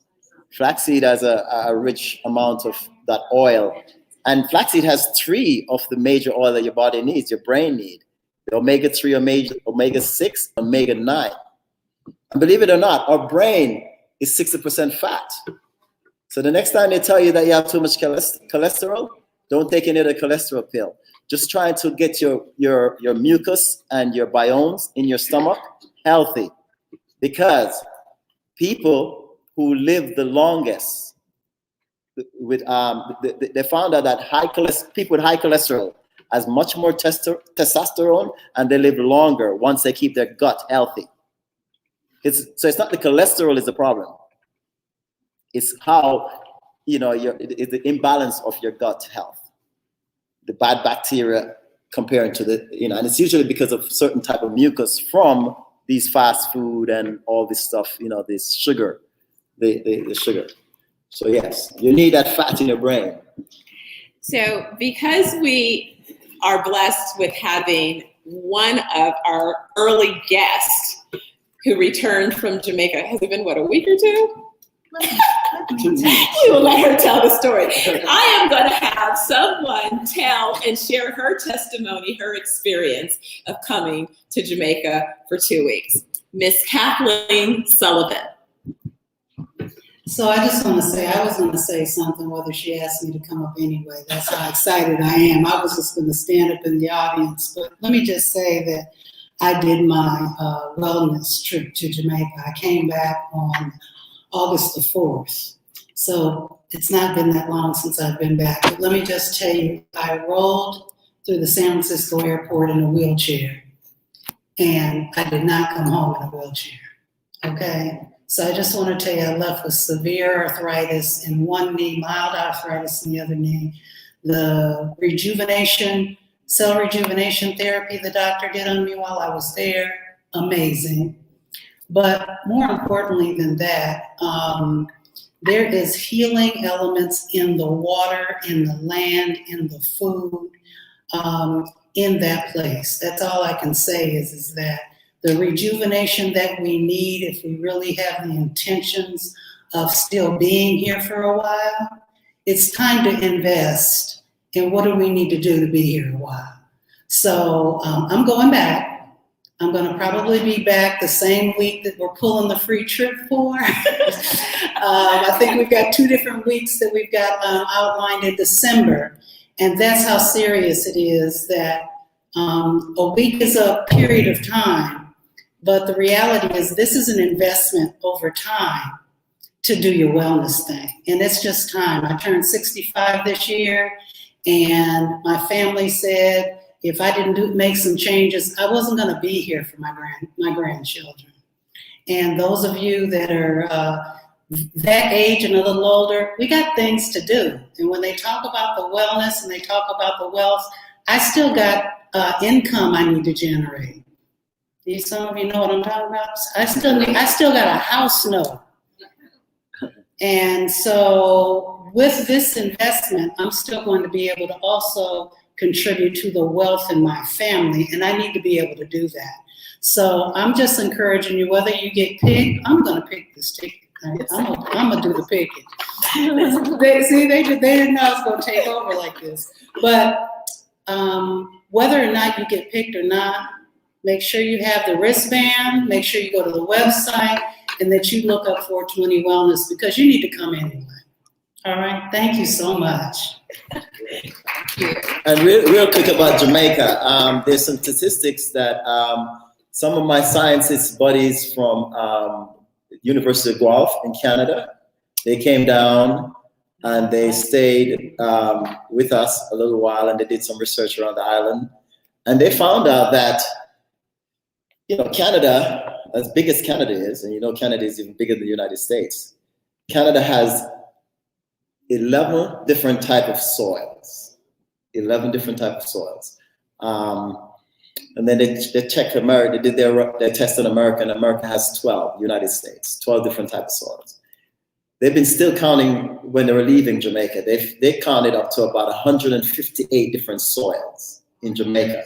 Flaxseed has a rich amount of that oil. And flaxseed has 3 of the major oil that your body needs, your brain needs. The omega-3, omega-6, omega-9. And believe it or not, our brain is 60% fat. So the next time they tell you that you have too much cholesterol, don't take any of the cholesterol pill. Just try to get your mucus and your biomes in your stomach healthy. Because people who live the longest, with they found out that people with high cholesterol has much more testosterone, and they live longer once they keep their gut healthy. So it's not the cholesterol is the problem. It's how, it's the imbalance of your gut health. The bad bacteria comparing to and it's usually because of certain type of mucus from these fast food and all this stuff, this sugar, the sugar. So yes, you need that fat in your brain. So because we are blessed with having one of our early guests who returned from Jamaica, has it been, a week or 2? We will let her tell the story. I am going to have someone tell and share her testimony, her experience of coming to Jamaica for 2 weeks. Miss Kathleen Sullivan. So I just want to say, I was going to say something whether she asked me to come up anyway. That's how excited I am. I was just going to stand up in the audience. But let me just say that I did my wellness trip to Jamaica. I came back on August the 4th. So it's not been that long since I've been back. But let me just tell you, I rolled through the San Francisco airport in a wheelchair. And I did not come home in a wheelchair. Okay? So I just want to tell you, I left with severe arthritis in one knee, mild arthritis in the other knee. The cell rejuvenation therapy the doctor did on me while I was there, amazing. But more importantly than that, there is healing elements in the water, in the land, in the food, in that place. That's all I can say is that the rejuvenation that we need, if we really have the intentions of still being here for a while, it's time to invest in what do we need to do to be here a while. So I'm going back. I'm going to probably be back the same week that we're pulling the free trip for. I think we've got 2 different weeks that we've got outlined in December. And that's how serious it is that a week is a period of time. But the reality is this is an investment over time to do your wellness thing. And it's just time. I turned 65 this year, and my family said if I didn't make some changes, I wasn't going to be here for my grandchildren. And those of you that are that age and a little older, we got things to do. And when they talk about the wellness and they talk about the wealth, I still got income I need to generate. Some of you know what I'm talking about. I still got a house note. And so with this investment, I'm still going to be able to also contribute to the wealth in my family, and I need to be able to do that. So I'm just encouraging you, whether you get picked, I'm going to pick this ticket. I'm going to do the picking. They didn't know I was going to take over like this. But whether or not you get picked or not, make sure you have the wristband, make sure you go to the website, and that you look up 420 Wellness because you need to come anyway. All right, thank you so much. And real quick about Jamaica, there's some statistics that some of my scientist buddies from University of Guelph in Canada, they came down and they stayed with us a little while, and they did some research around the island, and they found out that Canada, as big as Canada is, and Canada is even bigger than the United States, Canada has 11 different type of soils. 11 different type of soils. And then they checked America, they did their test in America, and America has 12, United States, 12 different type of soils. They've been still counting when they were leaving Jamaica. They counted up to about 158 different soils in Jamaica.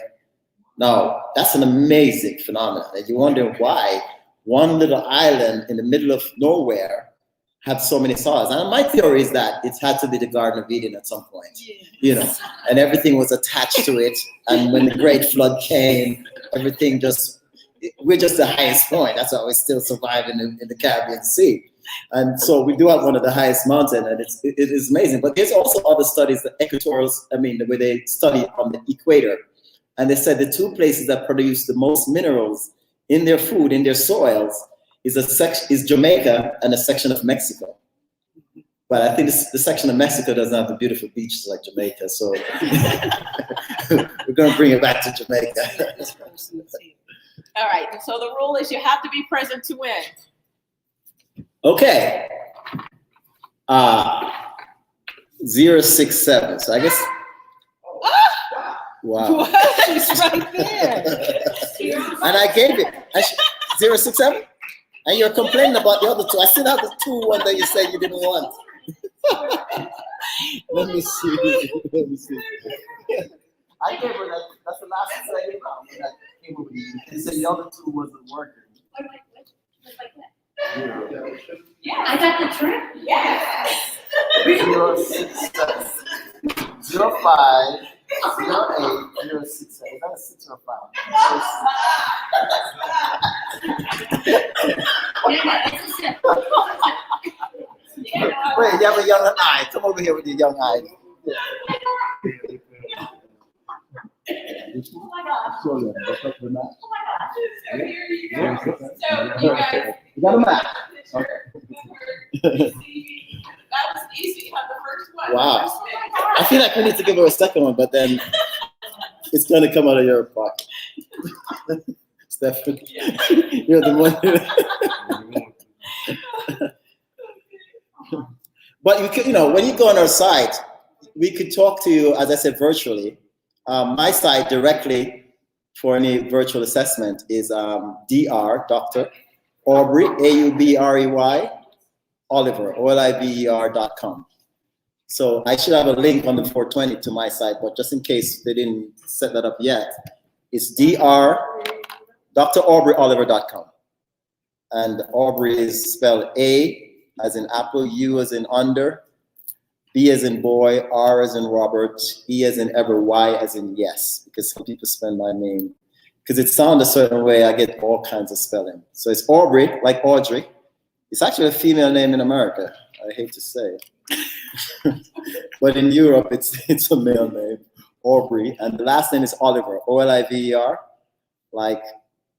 Now, that's an amazing phenomenon. And you wonder why one little island in the middle of nowhere had so many soils. And my theory is that it had to be the Garden of Eden at some point, and everything was attached to it. And when the Great Flood came, everything we're just the highest point. That's why we still survive in the Caribbean Sea. And so we do have one of the highest mountains, and it is amazing. But there's also other studies, where they study on the equator. And they said the 2 places that produce the most minerals in their food, in their soils, is Jamaica and a section of Mexico. But I think the section of Mexico doesn't have the beautiful beaches like Jamaica, so we're going to bring it back to Jamaica. All right, so the rule is you have to be present to win. Okay. 067. So I guess. Wow. She's right there. And I gave it 067. And you're complaining about the other 2. I still have the 2 that you said you didn't want. Let me see. I gave her that. That's the last one I gave out. That came over you. They said the other 2 wasn't working. Yeah, I got the trick. Yes. 067 05 08 067. Is that a 6 or a 5? Wait, you have a young eye. Come over here with your young eye. Oh my gosh. So, yeah, Oh my gosh. So here you go. So you you guys. got a map. That was easy. You had the first one. Wow. I feel like we need to give her a second one, but then it's going to come out of your pocket. Stephen, you're the one. But you could, when you go on our site, we could talk to you, as I said, virtually. My site directly for any virtual assessment is Dr. Aubrey, Aubrey, Oliver, Oliver.com. So I should have a link on the 420 to my site, but just in case they didn't set that up yet, it's draubreyoliver.com. And Aubrey is spelled A as in apple, U as in under, B as in boy, R as in Robert, E as in ever, Y as in yes, because some people spell my name. Because it sounds a certain way, I get all kinds of spelling. So it's Aubrey, like Audrey. It's actually a female name in America. I hate to say it. But in Europe, it's a male name, Aubrey. And the last name is Oliver, Oliver, like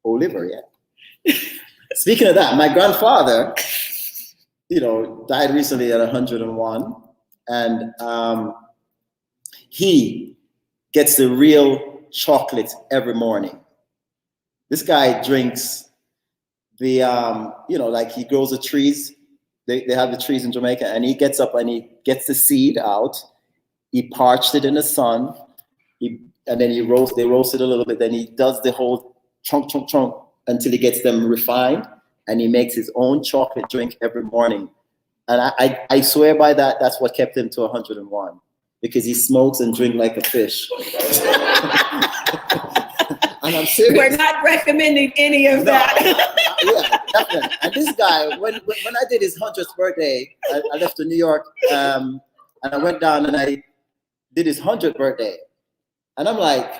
Oliver, yeah. Speaking of that, my grandfather, died recently at 101. And he gets the real chocolate every morning. This guy drinks the, like he grows the trees. They have the trees in Jamaica, and he gets up and he gets the seed out. He parched it in the sun. And then they roast it a little bit. Then he does the whole chunk until he gets them refined. And he makes his own chocolate drink every morning. And I swear by that, that's what kept him to 101, because he smokes and drinks like a fish. And I'm serious. We're not recommending any of that. Yeah, definitely. And this guy, when I did his 100th birthday, I left to New York, and I went down and I did his 100th birthday. And I'm like,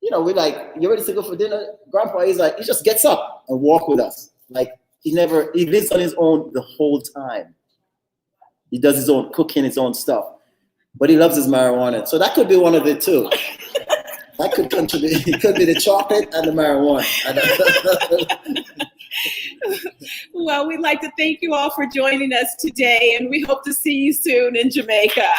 we're like, you ready to go for dinner? Grandpa, he's like, he just gets up and walk with us. Like, he lives on his own the whole time. He does his own cooking, his own stuff. But he loves his marijuana. So that could be one of the two. That could contribute. It could be the chocolate and the marijuana. Well, we'd like to thank you all for joining us today, and we hope to see you soon in Jamaica.